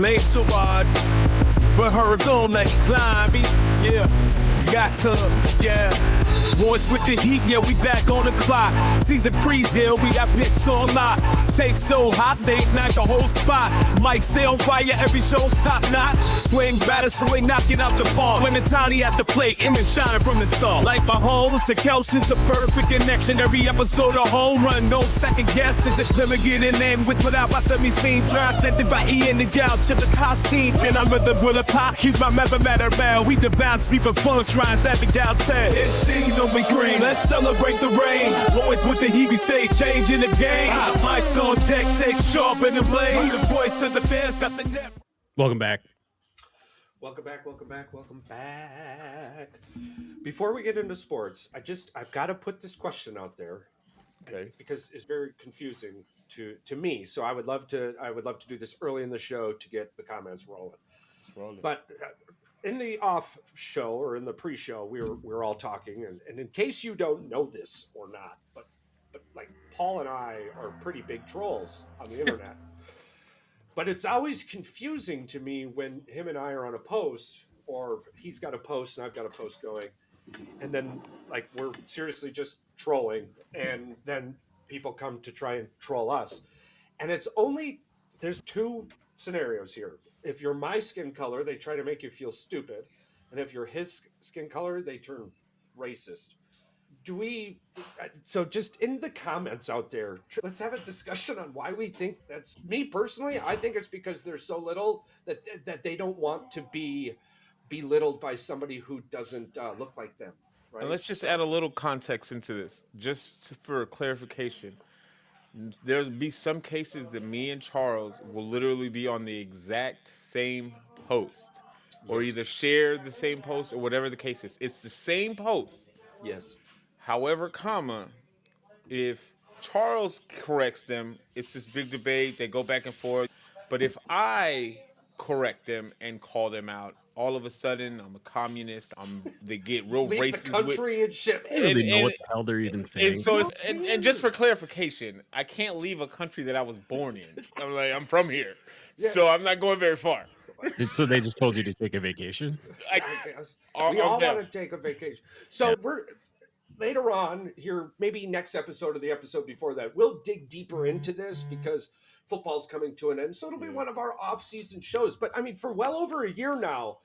ain't so hard, but her don't make climb me. Yeah, got to, yeah. Boys with the heat, yeah, we back on the clock. Season freeze, yeah, we got picks on lock. Safe so hot, they ignite the whole spot. Might stay on fire, every show's top notch. Swing, batter, swing, knocking out the ball. When the tiny at the plate, image shining from the stall. Like Mahomes, the Kelsey's the perfect connection. Every episode a home run, no second guesses. It's never getting in with without my semi-steam. Translated by Ian the Gal, chip the costume. And I'm with the bullet pop, keep my member matter bell. We the bounce, we for fun, shrines, every gal said. It's Steve over green, let's celebrate the rain. Boys with the heat, we stay changing the game. Mike's on deck, take sharp in the blade. The voice of the fans got the net. Welcome back. Welcome back. Before we get into sports, I've got to put this question out there. Okay. Because it's very confusing to me. So I would love to do this early in the show to get the comments rolling. But in the off show or in the pre-show, we were all talking, and in case you don't know this or not, but like Paul and I are pretty big trolls on the internet. But it's always confusing to me when him and I are on a post, or he's got a post and I've got a post going, and then like we're seriously just trolling, and then people come to try and troll us. And there's two scenarios here. If you're my skin color, they try to make you feel stupid. And if you're his skin color, they turn racist. So just in the comments out there, let's have a discussion on why we think that's, me personally, I think it's because they're so little that they don't want to be belittled by somebody who doesn't look like them. Right? And let's just add a little context into this, just for clarification. There'll be some cases that me and Charles will literally be on the exact same post, or either share the same post or whatever the case is. It's the same post. Yes. However, if Charles corrects them, it's this big debate. They go back and forth. But if I correct them and call them out, all of a sudden I'm a communist. They get real Leave racist. the country and shit. I don't really know what the hell they're even saying. And so and just for clarification, I can't leave a country that I was born in. I'm from here, so I'm not going very far. So they just told you to take a vacation? We all want to take a vacation. So we're later on here, maybe next episode or the episode before that, we'll dig deeper into this because football's coming to an end. So it'll be one of our off-season shows. But I mean, for well over a year now,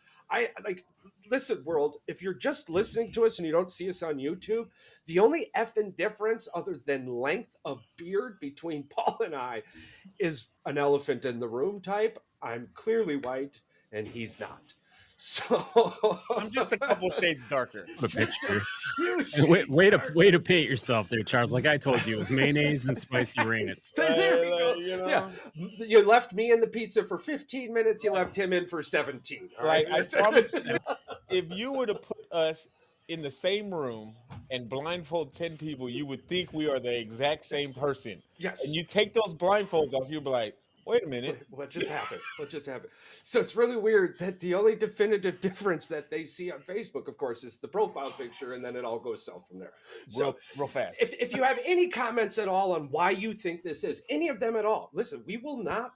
listen, world, if you're just listening to us and you don't see us on YouTube, the only effing difference other than length of beard between Paul and I is an elephant in the room type. I'm clearly white and he's not. So I'm just a couple shades darker. Way to paint yourself there, Charles. Like I told you, it was mayonnaise and spicy ranch. There we go. Yeah, you left me in the pizza for 15 minutes. You left him in for 17. Right. I promise you, if you were to put us in the same room and blindfold 10 people, you would think we are the exact same person. Yes. And you take those blindfolds off, you'll be like, wait a minute. What just happened? So it's really weird that the only definitive difference that they see on Facebook, of course, is the profile picture, and then it all goes south from there. So real fast. If you have any comments at all on why you think this is, any of them at all, listen, we will not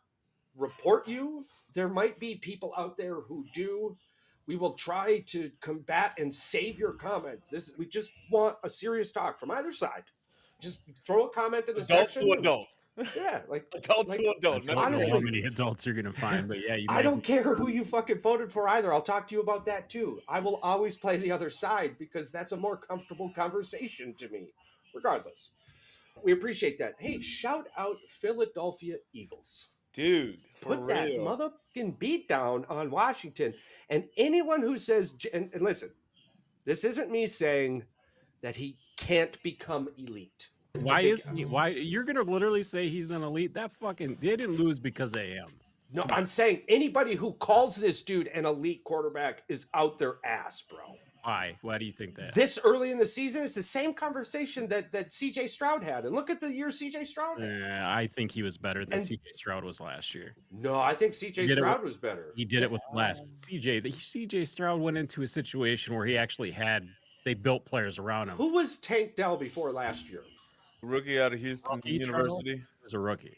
report you. There might be people out there who do. We will try to combat and save your comment. We just want a serious talk from either side. Just throw a comment in the section. Adult to adult. Yeah, like adult to adult. I don't know how many adults you're gonna find, but yeah, I don't care who you fucking voted for either. I'll talk to you about that too. I will always play the other side because that's a more comfortable conversation to me, regardless. We appreciate that. Hey, shout out Philadelphia Eagles. Dude, put that motherfucking beat down on Washington. And anyone who says, and listen, this isn't me saying that he can't become elite. Why you're gonna literally say he's an elite? They didn't lose because of him. No, I'm saying anybody who calls this dude an elite quarterback is out their ass, bro. Why? Why do you think that? This early in the season, it's the same conversation that CJ Stroud had. And look at the year CJ Stroud had. I think he was better than CJ Stroud was last year. No, I think CJ Stroud was better. He did it with less. CJ Stroud went into a situation where they built players around him. Who was Tank Dell before last year? Rookie out of Houston University. He was a rookie.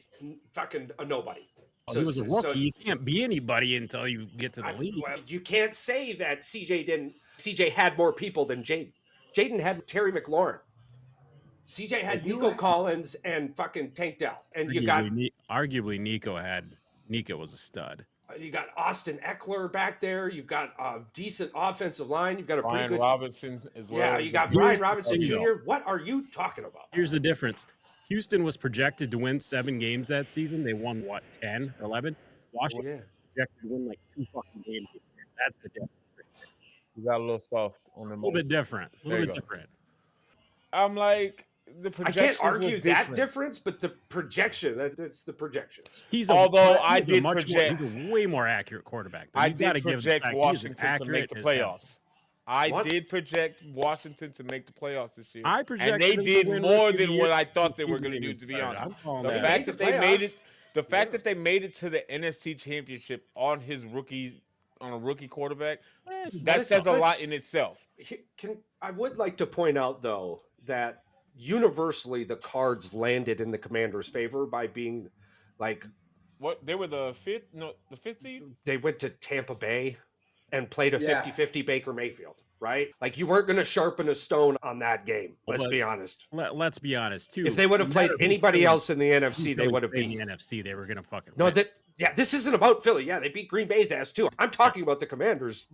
Fucking a nobody. He was a rookie. You can't be anybody until you get to the league. Well, you can't say that CJ had more people than Jaden. Jaden had Terry McLaurin. CJ had Nico Collins and fucking Tank Dell. And Arguably Nico was a stud. You got Austin Eckler back there. You've got a decent offensive line. You've got a pretty good Robinson as well. Yeah, you got Brian Robinson Jr. What are you talking about? Here's the difference. Houston was projected to win 7 games that season. They won, 10 or 11? Washington projected to win 2 fucking games. That's the difference. You got a little soft on the A little bit different. I'm like, the projections I can't argue that difference, but the projection, that's the projections. He's a way more accurate quarterback. I did project Washington to make the playoffs. I did project Washington to make the playoffs this year. And they did more than what I thought they were going to do, to be honest. The fact that they made it to the NFC Championship on a rookie quarterback, that says a lot in itself. I would like to point out, though, that universally the cards landed in the Commanders' favor by being what they were the fifth seed. They went to Tampa Bay and played a 50-50 Baker Mayfield, right? Like, you weren't going to sharpen a stone on that game. Let's be honest. Let's be honest too. If they would have played anybody else in the NFC, they would have beat the NFC. They were going to fucking win. Yeah, this isn't about Philly. Yeah, they beat Green Bay's ass too. I'm talking about the Commanders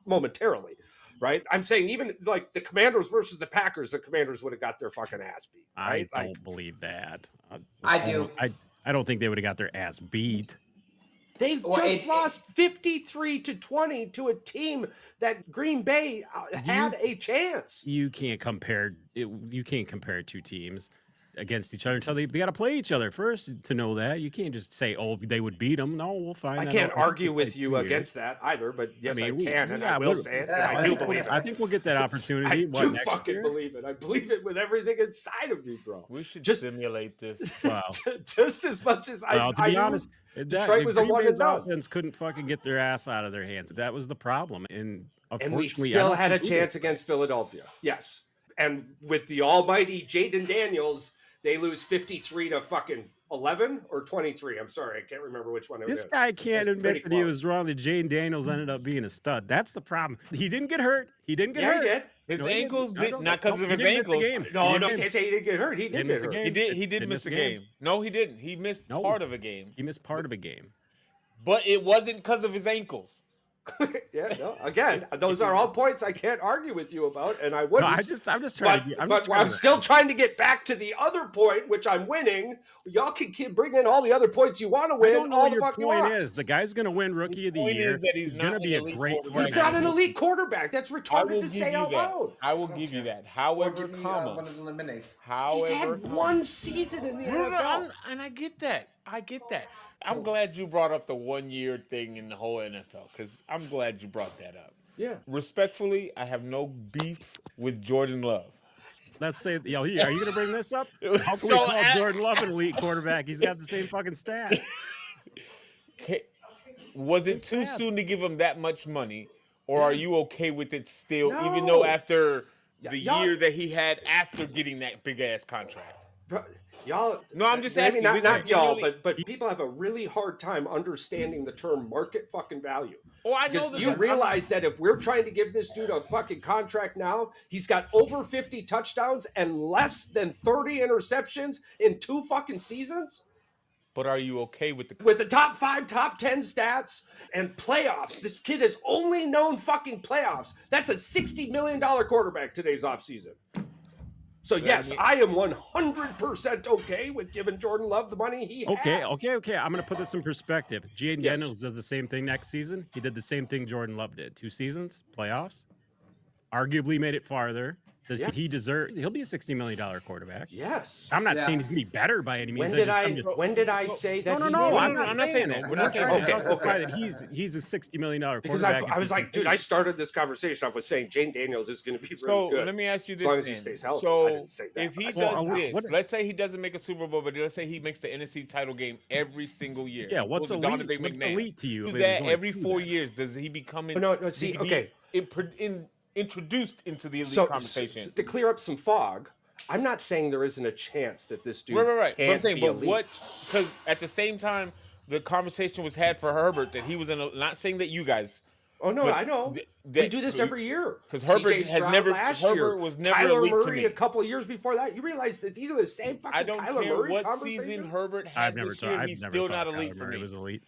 momentarily, right? I'm saying even like the Commanders versus the Packers, the Commanders would have got their fucking ass beat. Right? I don't believe that. I do. I don't think they would have got their ass beat. They lost 53-20 to a team that Green Bay had a chance. You can't compare 2 teams against each other until they got to play each other first to know that. You can't just say, "Oh, they would beat them." No, we'll find. I can't argue with you against that either, but yes, I can, and I will say it. And I do believe it. I think we'll get that opportunity. I do fucking believe it. I believe it with everything inside of me, bro. We should just simulate this. Wow. Just as much as to be honest, Detroit was a 1-0. Offense couldn't fucking get their ass out of their hands. That was the problem, and we still had a chance against Philadelphia. Yes, and with the almighty Jaden Daniels, they lose 53 to fucking 11 or 23. I'm sorry, I can't remember which one it was. This guy can't admit that he was wrong. That Jaden Daniels ended up being a stud. That's the problem. He didn't get hurt. He didn't get hurt. He did. His ankles did not because of his ankles. No, can't say he didn't get hurt. He did get hurt. He did miss a game. No, he didn't. He missed part of a game. He missed part of a game. But it wasn't because of his ankles. Again, those are all points I can't argue with you about, and I wouldn't. No, I'm just trying. I'm still trying to get back to the other point, which I'm winning. Y'all can bring in all the other points you want to win. I don't know what your point is. The guy's going to win Rookie of the Year. He's going to be a great. He's not an elite quarterback. That's retarded to say out loud. I will give you that. However, he's had one season in the NFL, and I get that. I'm glad you brought up the 1-year thing in the whole NFL because I'm glad you brought that up. Yeah. Respectfully, I have no beef with Jordan Love. Let's say, are you going to bring this up? How can we call Jordan Love an elite quarterback? He's got the same fucking stats. Was it too soon to give him that much money, or are you okay with it still, even though after the year that he had after getting that big-ass contract? Y'all, no, I'm just asking. Not y'all, but people have a really hard time understanding the term market fucking value. Oh, I know. Because do you realize that if we're trying to give this dude a fucking contract now, he's got over 50 touchdowns and less than 30 interceptions in 2 fucking seasons? But are you okay with the top 5, top 10 stats and playoffs? This kid has only known fucking playoffs. That's a $60 million quarterback today's offseason. So, yes, I am 100% okay with giving Jordan Love the money he had. Okay. I'm going to put this in perspective. Jaden Daniels does the same thing next season. He did the same thing Jordan Love did. 2 seasons, playoffs, arguably made it farther. Does he deserve? He'll be a $60 million quarterback. Yes. I'm not saying he's gonna be better by any means. When did I say that? No. I'm not saying that. We're not trying to justify that he's a $60 million quarterback. Because I was like, dude, I started this conversation off with saying Jaden Daniels is going to be really good. So let me ask you this: as long as he stays healthy. So I didn't say that, if he does this, let's say he doesn't make a Super Bowl, but let's say he makes the NFC title game every single year. Yeah, what's elite to you? Do that every 4 years. Does he become? No. See, okay. Introduced into the elite conversation. So to clear up some fog, I'm not saying there isn't a chance that this dude right. can't I'm saying, be elite. Because at the same time, the conversation was had for Herbert that he was in. Not saying that you guys. Oh no, But I know. We do this every year. Because Herbert CJ has Stroud never. last Herbert year. was never Kyler elite to Murray me. a couple of years before that. You realize that these are the same fucking I don't Kyler care Murray what conversations? season Herbert had this year. He's still not elite for me. It was elite.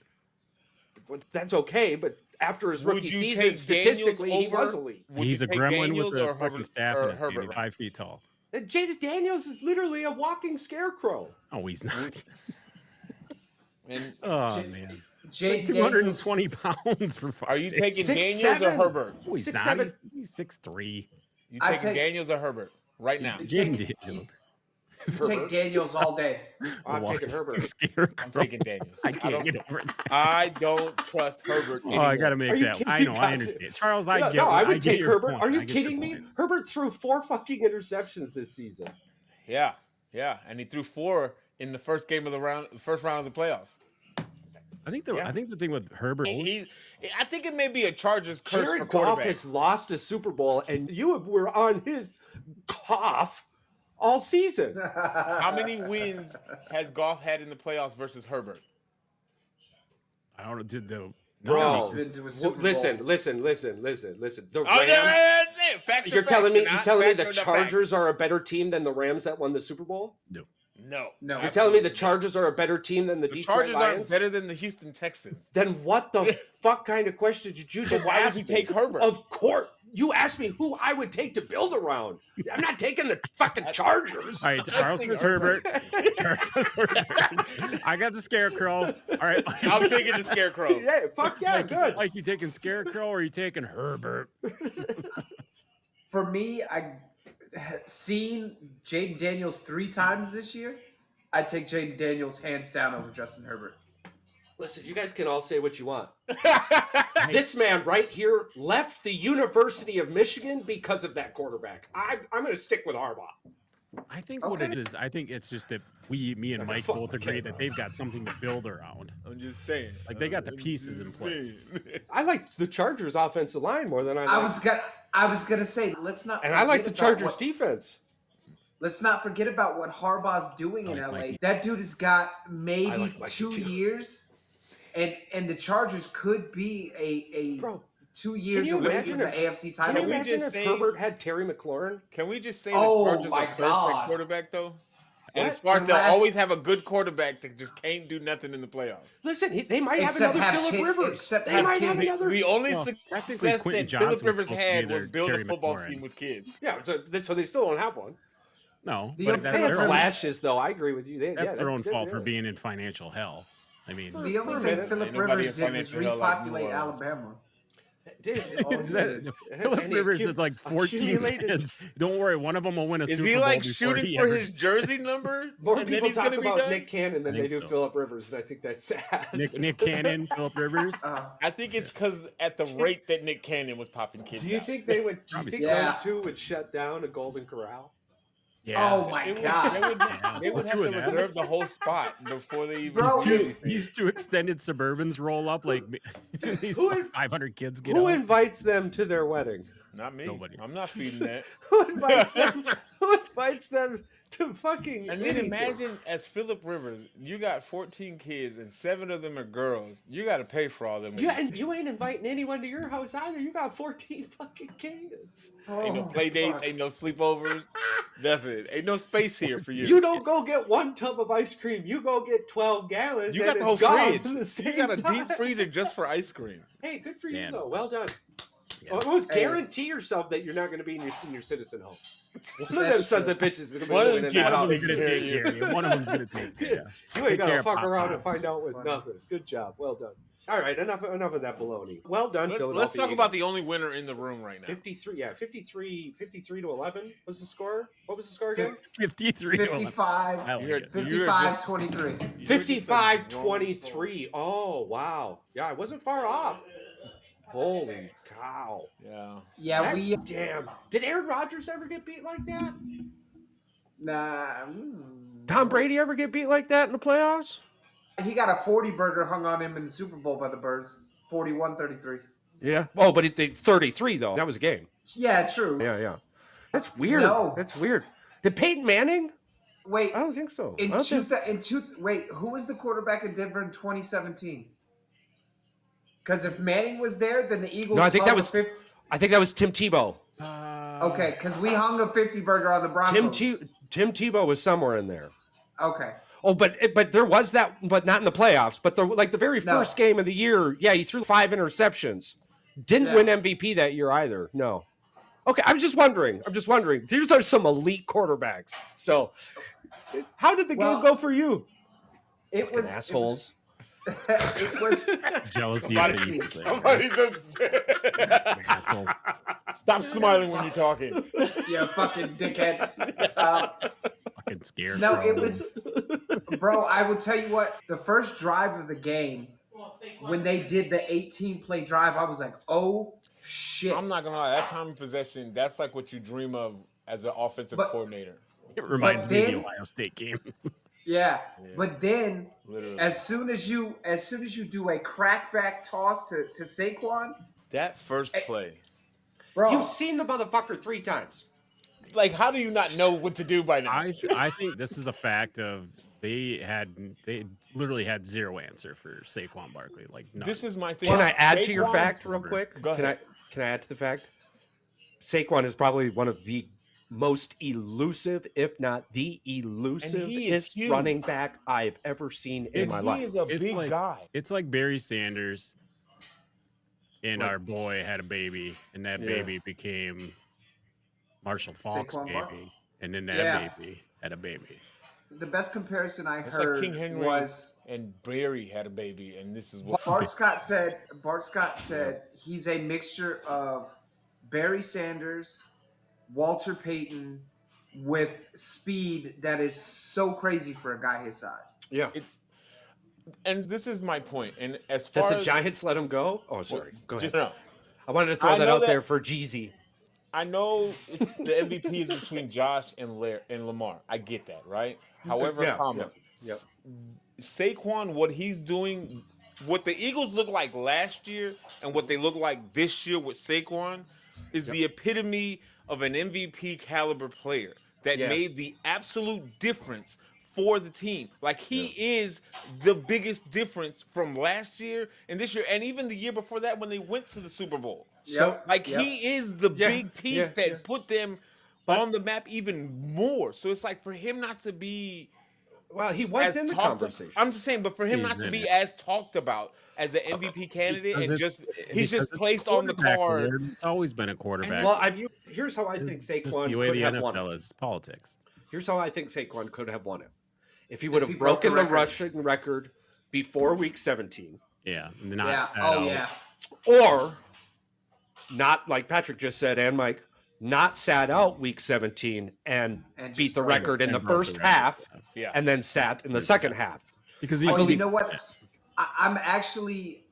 But that's okay. But after his Would rookie you season, take statistically, he Daniels was over- elite. Would He's you a take gremlin Daniels with or a fucking Herbert- staff or in his team. Herbert? He's 5 feet tall. And Jaden Daniels is literally a walking scarecrow. Oh, he's not. And Oh, man. Like Jaden 220 pounds for are you taking 6'7"? Daniels or Herbert? Oh, he's 6'7". not. He's 6'3". You I taking take- Daniels or Herbert right now? Jaden Daniels. You take Daniels all day. I'm taking Herbert. Scarecrow. I'm taking Daniels. I can't get over it. I don't trust Herbert Oh, anymore. I got to make Are you that. kidding? I know. I Guys, understand. Charles, I No, get no, I get would take your Herbert. point. Are I you get your kidding me? point. Herbert threw 4 fucking interceptions this season. Yeah, and he threw 4 in the first game of the first round of the playoffs. I think the thing with Herbert. I think it may be a Chargers curse for Jared Goff quarterback. has lost a Super Bowl, and you were on his cough all season. How many wins has Goff had in the playoffs versus Herbert? I don't know. Did the Bro, He's been to a Super Bowl. listen. The Oh, Rams. yeah, facts You're are telling facts. me They're not the facts or not Chargers are a better team than the Rams that won the Super Bowl? No. No. No. You're telling me the Chargers are a better team than the The Detroit Chargers aren't Lions? better than the Houston Texans. Then what the fuck kind of question did you just Why would ask you me? take Herbert? Of course. You asked me who I would take to build around. I'm not taking the fucking Chargers. All right, Charles says Herbert. Charles says Herbert. I got the Scarecrow. All right. I'm taking the Scarecrow. Yeah, fuck yeah, good. Like you taking Scarecrow or are you taking Herbert? For me, I seen Jaden Daniels 3 times this year. I'd take Jaden Daniels hands down over Justin Herbert. Listen, you guys can all say what you want. This man right here left the University of Michigan because of that quarterback. I'm going to stick with Harbaugh. I think what it is, I think it's just that me and Mike both agree that they've got something to build around. I'm just saying. Like they got the pieces in place. I like the Chargers' offensive line more than I was gonna say, let's not. and I like the forget about Chargers' defense. Let's not forget about what Harbaugh's doing in like LA. Mikey. That dude has got maybe like Mikey 2 too. years, and the Chargers could be a Bro, 2 years you away imagine from the if- AFC Can title. you we imagine just if say- Herbert had Terry McLaurin? Can we just say Oh, the Chargers my are cursed God. at quarterback though? And What? as far as The they'll last- always have a good quarterback that just can't do nothing in the playoffs. Listen, they might have Except another have Phillip Chin- Rivers. except They have might have Chin- another. The only technically, success Quentin that Johnson Phillip was Rivers supposed to be had their was build Terry a football McLaurin. team with kids. Yeah, so they still don't have one. No, The but They that's had their own, flashes, though. I agree with you. that's their own fault for being in financial hell. I mean, For- The for a only minute. thing Philip Ain't nobody Rivers in did was financial hell like repopulate New Orleans. Alabama. Dude, Philip and he Rivers accu- is like 14 accumulated- kids. Don't worry, one of them will win a Is Super he Bowl like before shooting he for ever- his jersey number? More and then people he's talk gonna be about done? Nick Cannon than I they think do so. Phillip Rivers, and I think that's sad. Nick Cannon, Philip Rivers. I think it's because at the rate that Nick Cannon was popping kids. Do you out. think they would? Do you Probably think so. those two would shut down a Golden Corral? Yeah. Oh my They would, God. they would Two have of to them. reserve the whole spot before they even Bro, do anything. These two extended Suburbans roll up like these Who in- 500 kids get Who out. invites them to their wedding? Not me. Nobody. I'm not feeding that. Who invites them? Who invites them to fucking? And then anything? imagine as Phillip Rivers, you got 14 kids and 7 of them are girls. You got to pay for all them. Yeah, and you ain't inviting anyone to your house either. You got 14 fucking kids. Ain't no Oh, play dates, fuck. ain't no sleepovers, nothing. Ain't no space here for you. You don't go get one tub of ice cream. You go get 12 gallons. You and got the whole it's gone fridge. at the same You got a time. deep freezer just for ice cream. Hey, good for you Man. though. Well done. Yeah. Almost Hey. guarantee yourself that you're not going to be in your senior citizen home. One of them That's sons true. of bitches is going to be One of living them in kids that One of house. them's gonna take care of you. One of them's gonna take care of you. You Take ain't care gonna of fuck Pop around Pop. and find out with Funny. nothing. Good job. Well done. All right, enough of that baloney. Well done, Philadelphia. Let's talk about the Eagles. only winner in the room right now. 53 to 11 was the score. What was the score again? 53. 55, I like You're- it. 55, 23. 55-23. Oh, wow. Yeah, I wasn't far off. Holy cow. Yeah. Yeah, That- we. Damn. Did Aaron Rodgers ever get beat like that? Nah. Tom Brady ever get beat like that in the playoffs? He got a 40 burger hung on him in the Super Bowl by the Birds. 41-33. Yeah. Oh, but they 33, though. That was a game. Yeah, true. Yeah. That's weird. No. That's weird. Did Peyton Manning Wait, I don't think so. wait, who was the quarterback in Denver in 2017? Because if Manning was there, then the Eagles. No, I think hung that a was. 50 I think that was Tim Tebow. Okay, because we hung a 50 burger on the Broncos. Tim Tebow was somewhere in there. Okay. Oh, but there was that, but not in the playoffs. But the very first game of the year, yeah, he threw 5 interceptions. Didn't win MVP that year either. No. Okay, I'm just wondering. These are some elite quarterbacks. So, how did the game go for you? It was assholes. It was Jealousy. Somebody's upset. Assholes. Stop smiling when you're talking. Yeah, fucking dickhead. Fucking scared. No, it was, bro. I will tell you what. The first drive of the game, when they did the 18-play drive, I was like, "Oh shit!" I'm not gonna lie. That time of possession, that's like what you dream of as an offensive coordinator. It reminds me of the Ohio State game. Yeah, but then Literally. as soon as you do a crackback toss to Saquon, That first play. bro, You've seen the motherfucker 3 times. Like, how do you not know what to do by now? I think this is a fact of they literally had zero answer for Saquon Barkley. Like, none. This is my thing. Can I add to your Saquon- fact real quick? Go ahead. Can I add to the fact? Saquon is probably one of the most elusive, if not the elusivest huge. running back I've ever seen in my He life. is a It's big like- guy. It's like Barry Sanders and our boy had a baby, and that baby became Marshall Faulk's Saquon baby, Barkley. and then that baby had a baby. the best comparison I It's heard like King Henry was and Barry had a baby, and this is what. Bart Scott said he's a mixture of Barry Sanders, Walter Payton, with speed that is so crazy for a guy his size. Yeah. And this is my point. And as far That the as Giants let him go? Oh, sorry. Go ahead. just no, I wanted to throw I that know out that- there for Jeezy. I know the MVP is between Josh and Lamar. I get that, right? However, Saquon, what he's doing, what the Eagles look like last year and what they look like this year with Saquon is the epitome of an MVP caliber player that made the absolute difference for the team. Like, he is the biggest difference from last year and this year, and even the year before that when they went to the Super Bowl. So, He is the big piece that put them on the map even more. So it's like, for him not to be well, he was as in the talked conversation. I'm just saying, but for him He's not to in be it. as talked about as an MVP candidate, Because and he's because just it's placed on the quarterback card. award. It's always been a quarterback. well, here's how I think It's just Saquon the way could the have won NFL it. is politics. Here's how I think Saquon could have won it. If he would he have broke the broken the record. rushing record before week 17, Yeah, or not like Patrick just said, and Mike, not sat out week 17 and And beat just the broke it. record in And the broke the first record. half, Yeah. and then sat in the second half. because I Well, believe- you know what?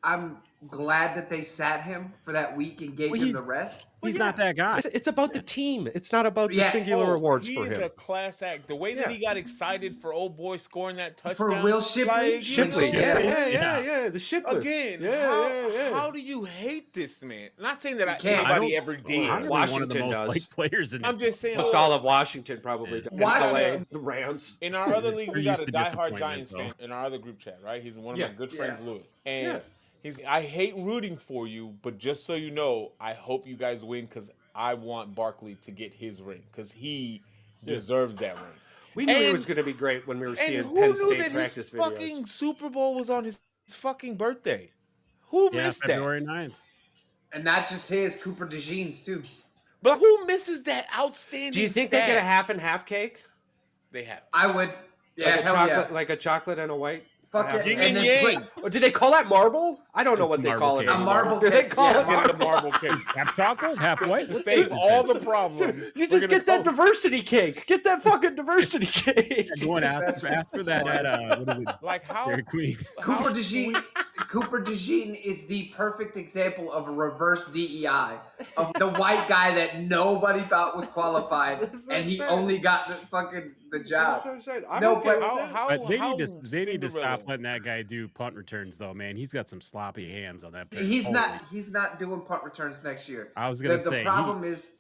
I'm glad that they sat him for that week and gave him the rest. he's not that guy. It's about the team. It's not about the Yeah. singular awards he for is him. a class act. The way that he got excited for old boy scoring that touchdown For Will Shipley? like, Shipley, Yeah. the Shipless. Again, yeah. how do you hate this man? Not saying that can't. anybody I ever don't- did. Probably Washington one of the most does. liked players in I'm just saying. Most all of Washington probably. Yeah. And Washington- LA, the Rams. In our other league, we They're got used a to diehard disappointment, Giants though. fan in our other group chat, right? He's one of Yeah. my good friends, Yeah. Lewis. And I hate rooting for you, but just so you know, I hope you guys win because I want Barkley to get his ring because he deserves that ring. We knew he And- was going to be great when we were And seeing who Penn knew State that practice his videos. fucking Super Bowl was on his fucking birthday? Who Yeah, missed that? February 9th. And not just his, Cooper DeJean's too. But who misses that outstanding? Do you think they stat? get a half and half cake? They have. I would. Yeah, like a hell chocolate, yeah. like a chocolate and a white. Fuck half it. Yin And and then yang. Or do they call that marble? I don't know what they Marble call it. cake. A marble Do they cake. call Yeah, it Get the marble cake. Half chocolate, half white. To save all the problems. You just get that diversity cake. Get that fucking diversity cake. Go and ask for that at what is it? Like how? Dairy Queen. Cooper DeJean. Cooper DeJean is the perfect example of a reverse DEI of the white guy that nobody thought was qualified, That's what and I'm he saying. only got the fucking the That's job. what I'm saying. I'm No, okay but- with that. But they how need to stop Cinderella? letting that guy do punt returns though, man. He's got some sloppy hands on that. He's Holy- not doing punt returns next year. I was gonna The say problem is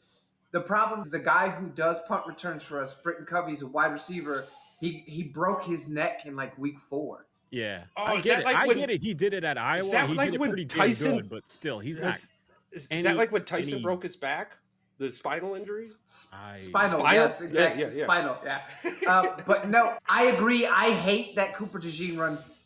the guy who does punt returns for us, Britton Covey's a wide receiver. He broke his neck in like week 4. Yeah, Oh, I is get that it. like I when- get it. He did it at Iowa. that He like did it when pretty Tyson- damn good, but still, he's not. Is any- that like when Tyson any- broke his back? The spinal injury? Spinal, Spinal? yes, exactly. Yeah, yeah. Spinal, yeah. But no, I agree. I hate that Cooper DeJean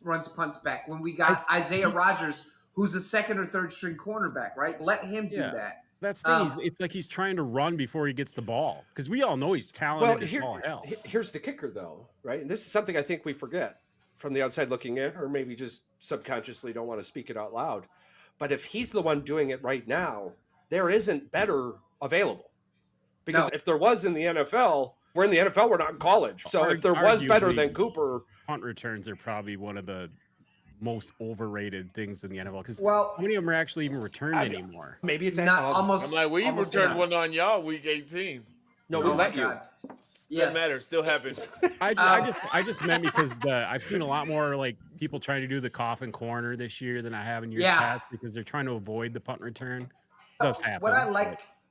runs punts back. When we got Isaiah Rodgers, who's a second or third string cornerback, right? Let him do Yeah. that. That's the thing. It's like he's trying to run before he gets the ball because we all know he's talented as all hell. Here's the kicker, though, right? And this is something I think we forget from the outside looking in, or maybe just subconsciously don't want to speak it out loud. But if he's the one doing it right now, there isn't better available. Because if there was in the NFL, we're in the NFL, we're not in college. So if there was better than Cooper. Punt returns are probably one of the most overrated things in the NFL because Well, how many of them are actually even returned anymore? Maybe it's not almost. I'm like, we almost returned none. one on y'all week 18. No, we Oh let my you. God. Doesn't Yes. matter. Still happened. I just meant because I've seen a lot more like people trying to do the coffin corner this year than I have in years past because they're trying to avoid the punt return. It does happen.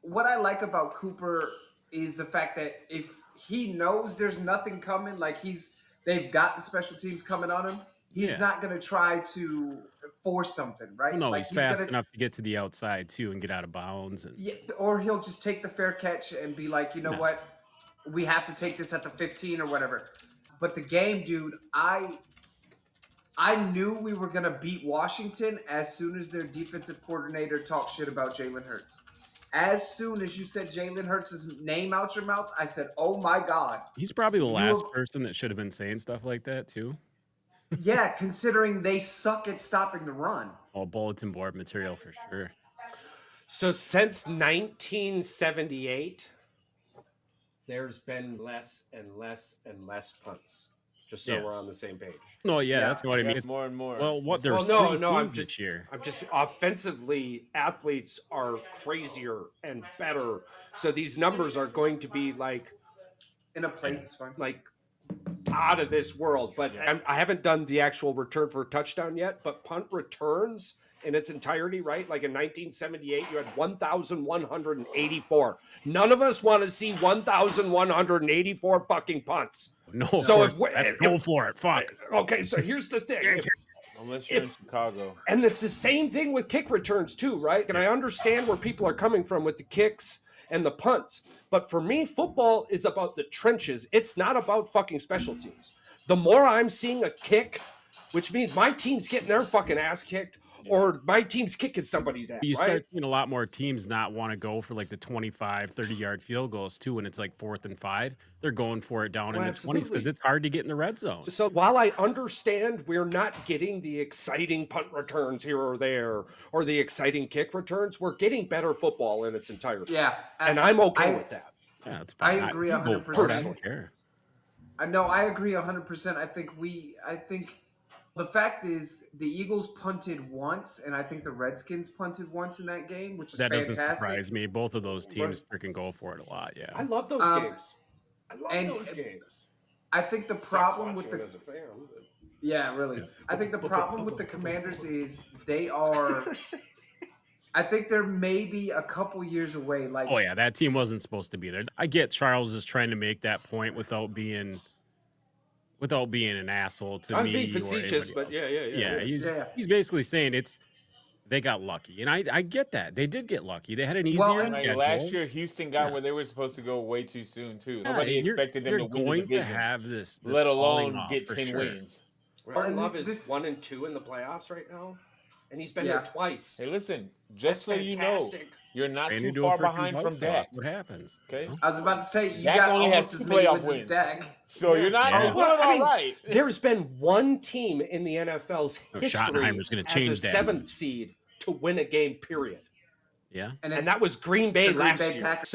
What I like about Cooper is the fact that if he knows there's nothing coming, like they've got the special teams coming on him, he's not going to try to force something, right? No, like he's fast enough to get to the outside too and get out of bounds. And or he'll just take the fair catch and be like, you know what, we have to take this at the 15 or whatever. But the game, dude, I knew we were going to beat Washington as soon as their defensive coordinator talked shit about Jalen Hurts. As soon as you said Jalen Hurts' name out your mouth, I said, oh my God. he's probably the last person that should have been saying stuff like that too. Yeah, considering they suck at stopping the run. Oh, bulletin board material for sure. So since 1978, there's been less and less and less punts. Just so we're on the same page. No, that's what I mean. More and more. Well, what there's I'm teams just this year. I'm just offensively, athletes are crazier and better. So these numbers are going to be like In a plate, it's fine. like out of this world. But I haven't done the actual return for a touchdown yet. But punt returns in its entirety, right? Like in 1978, you had 1,184. None of us want to see 1,184 fucking punts. No, So go for it. Fuck. Okay, so here's the thing. Unless you're in Chicago. And it's the same thing with kick returns too, right? And I understand where people are coming from with the kicks and the punts. But for me, football is about the trenches. It's not about fucking special teams. The more I'm seeing a kick, which means my team's getting their fucking ass kicked, or my team's kicking somebody's ass, You right? start seeing a lot more teams not want to go for like the 25, 30-yard field goals too when it's like 4th and 5. They're going for it down in the 20s because it's hard to get in the red zone. So while I understand we're not getting the exciting punt returns here or there, or the exciting kick returns, we're getting better football in its entirety. Yeah. And I'm okay with that. Yeah, it's fine. I agree You go 100%. for it, I don't care. I agree 100%. I think the fact is the Eagles punted once, and I think the Redskins punted once in that game, which is That fantastic. doesn't surprise me. Both of those teams freaking go for it a lot. Yeah. I love those games. I love those games. I think the problem with the as a fan. really. I think the problem with the Commanders is they are. I think they're maybe a couple years away. Like, Oh yeah, that team wasn't supposed to be there. I get Charles is trying to make that point without being an asshole to me. I was being facetious, or but anybody else. yeah. He's basically saying they got lucky, and I get that they did get lucky. They had an easier Well, Like schedule. last year, Houston got where they were supposed to go way too soon too. Nobody Yeah, expected them you're to win the going to division, have this let falling alone off get for 10 sure. wins. Ryan Love this- is 1 and 2 in the playoffs right now, and he's been there twice. Hey, listen, just so That's you know, fantastic. you're not Ran too into a far freaking behind from buzzsaw. Dak. What happens? Okay, I was about to say you Dak got only almost has as 2 many playoff wins as wins. Dak. so you're not Yeah. you're doing Well, I all mean, right. There's been one team in the NFL's No, history Schottenheimer's gonna as change a that. 7th seed to win a game, period. Yeah. And And that was Green Bay the Green last Bay year. Packers.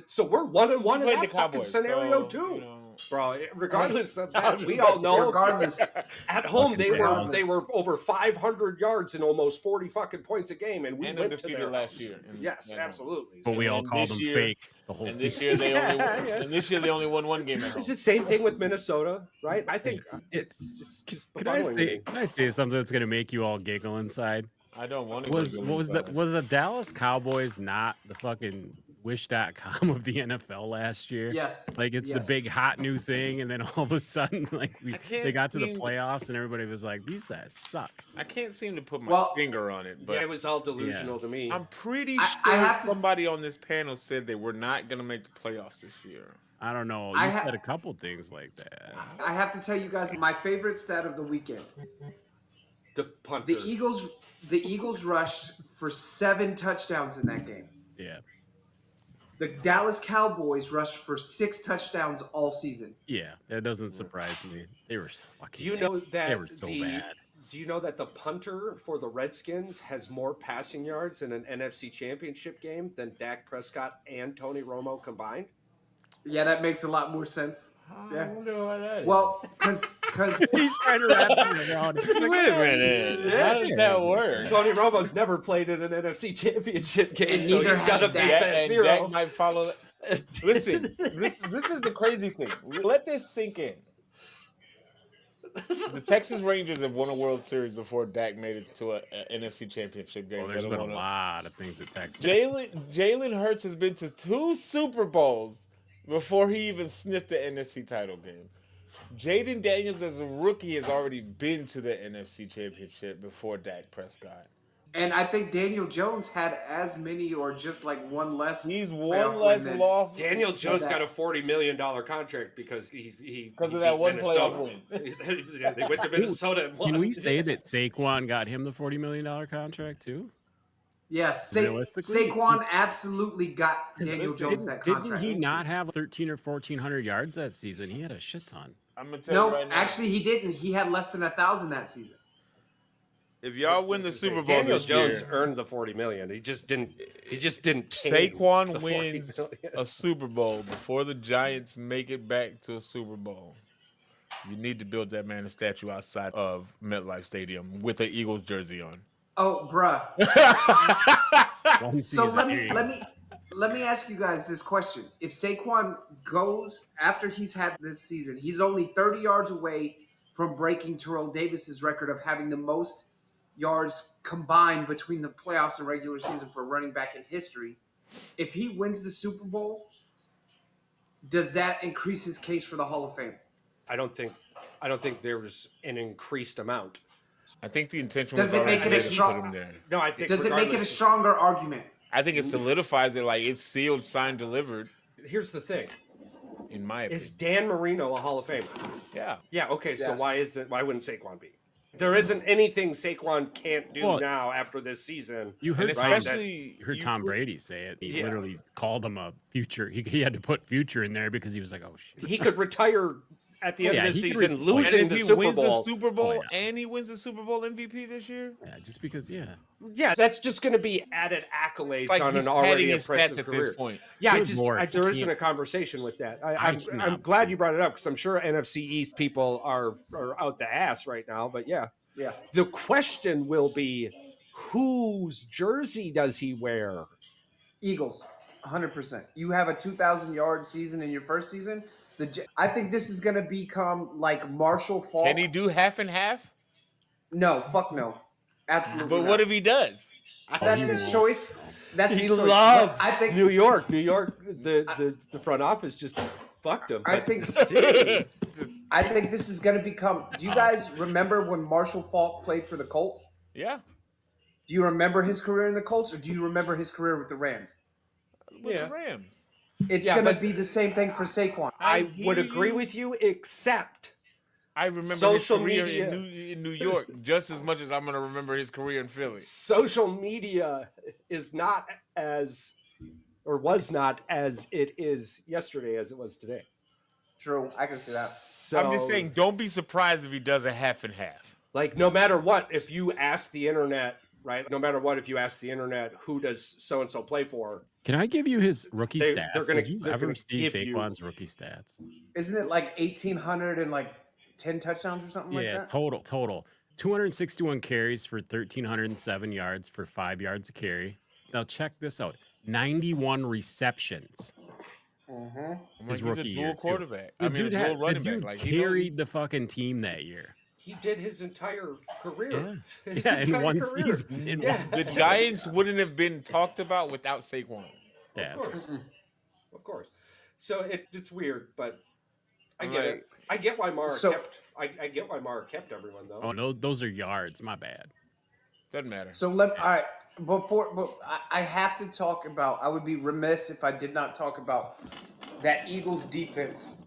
So we're 1 and 1 in Played that fucking scenario too, bro. Regardless of that, we all know. regardless. At home, Fucking they playoffs. were over 500 yards and almost 40 fucking points a game, and we And went to undefeated their last house. year. Yes, And- absolutely. But we So- all and called this them year- fake the whole And this season. year they only Yeah. and this year they only won 1 game at home. It's the same thing with Minnesota, right? I think it's Can I say something that's gonna make you all giggle inside? I don't want to. Was the Dallas Cowboys not the fucking Wish.com of the NFL last year. Yes. Like it's the big hot new thing, and then all of a sudden, like they got to the playoffs, and everybody was like, "These guys suck." I can't seem to put my finger on it, but it was all delusional to me. I'm pretty sure somebody on this panel said they were not going to make the playoffs this year. I don't know. You said a couple things like that. I have to tell you guys my favorite stat of the weekend. The punter. The Eagles rushed for 7 touchdowns in that game. Yeah. The Dallas Cowboys rushed for 6 touchdowns all season. Yeah, that doesn't surprise me. They were so fucking Do you know that they were so bad. Do you know that the punter for the Redskins has more passing yards in an NFC Championship game than Dak Prescott and Tony Romo combined? Yeah, that makes a lot more sense. Yeah. I wonder why that is. Well, because he's trying to wrap it around. Wait a minute. How does that work? Tony Romo's never played in an NFC Championship game, And so neither he's got to has beat Dak. that And zero. Dak might follow. Listen, this is the crazy thing. Let this sink in. The Texas Rangers have won a World Series before Dak made it to an NFC Championship game. Well, there's been a lot of things at Texas. Jalen Hurts has been to 2 Super Bowls before he even sniffed the NFC title game. Jaden Daniels, as a rookie, has already been to the NFC Championship before Dak Prescott. and I think Daniel Jones had as many or just like one less. He's playoff one less win than- loss. Daniel Jones got a $40 million contract because he Because of that one Minnesota. playoff win. Yeah, they went to Minnesota and won. Can we say that Saquon got him the $40 million contract too? Yes, Realistically? Saquon absolutely got Daniel Jones that Didn't contract. he not have 1,300 or 1,400 yards that season? He had a shit ton. I'm gonna tell you No, right now. actually, he didn't. He had less than 1,000 that season. If y'all win the Super Bowl Daniel this Jones year, earned the $40 million. He just didn't. Take Saquon the $40 wins million. a Super Bowl before the Giants make it back to a Super Bowl. You need to build that man a statue outside of MetLife Stadium with an Eagles jersey on. Oh, bruh. One So season. let me ask you guys this question: if Saquon goes after he's had this season, he's only 30 yards away from breaking Terrell Davis's record of having the most yards combined between the playoffs and regular season for a running back in history. If he wins the Super Bowl, does that increase his case for the Hall of Fame? I don't think there's an increased amount. I think the intention Does was it make already it a there to strong- put him there. No, I think. Does it make it a regardless- stronger argument? I think it solidifies it, like it's sealed, signed, delivered. Here's the thing: In my opinion, is Dan Marino a Hall of Famer? yeah. Yeah. Okay. So Yes. why wouldn't Saquon be? There isn't anything Saquon can't do Well, now after this season. You heard, And Tom, especially you heard you Tom put- Brady say it. He Yeah. literally called him a future. He had to put future in there because he was like, oh, shit. He could retire at the end Yeah, of this he could season, retire. losing And the if he Super wins Bowl. the Super Bowl Oh, yeah. and he wins the Super Bowl MVP this year, Yeah, just because, yeah. Yeah, that's just going to be added accolades it's like on he's an already padding his stats impressive at career. this point. Yeah, Good Lord, there he isn't can't- a conversation with that. I I'm cannot glad you brought it up because I'm sure NFC East people are out the ass right now. But yeah, Yeah. the question will be, whose jersey does he wear? Eagles, 100%. You have a 2,000-yard season in your first season. I think this is going to become like Marshall Faulk. Can he do half and half? No, fuck no. Absolutely But not. what if he does? That's his choice. That's He his choice. loves I think New York. New York, the front office just fucked him. I but think- the city- I think this is going to become. Do you guys remember when Marshall Faulk played for the Colts? Yeah. Do you remember his career in the Colts, or do you remember his career with the Rams? With Yeah. the Rams. It's Yeah, going to but- be the same thing for Saquon. I hear would agree you. with you, except I remember Social his career media. in New York just as much as I'm going to remember his career in Philly. social media is not as, or was not as it is yesterday as it was today. True, I can see that. So, I'm just saying, don't be surprised if he does a half and half. like, no matter what, if you ask the internet, right? No matter what, if you ask the internet, who does so and so play for? Can I give you his rookie They're stats? gonna- Did you they're ever gonna see give you- Saquon's rookie stats? Isn't it like 1,800 and like 10 touchdowns or something like Yeah, that? total. 261 carries for 1,307 yards for 5 yards a carry. Now check this out. 91 receptions. Mm-hmm. I'm His like, rookie he's a year, dual too. quarterback. The I mean, dude, a dual the running dude back. Like, he knows- carried the fucking team that year. He did his entire career. Yeah, His yeah in entire one career. season. In Yeah. one The season. Giants wouldn't have been talked about without Saquon. Yeah, Of course. Of course. So it's weird, but I get it. I get why Mara kept. I get why Mara kept everyone though. Oh no, those are yards. My bad. Doesn't matter. So all right. But I have to talk about. I would be remiss if I did not talk about that Eagles defense.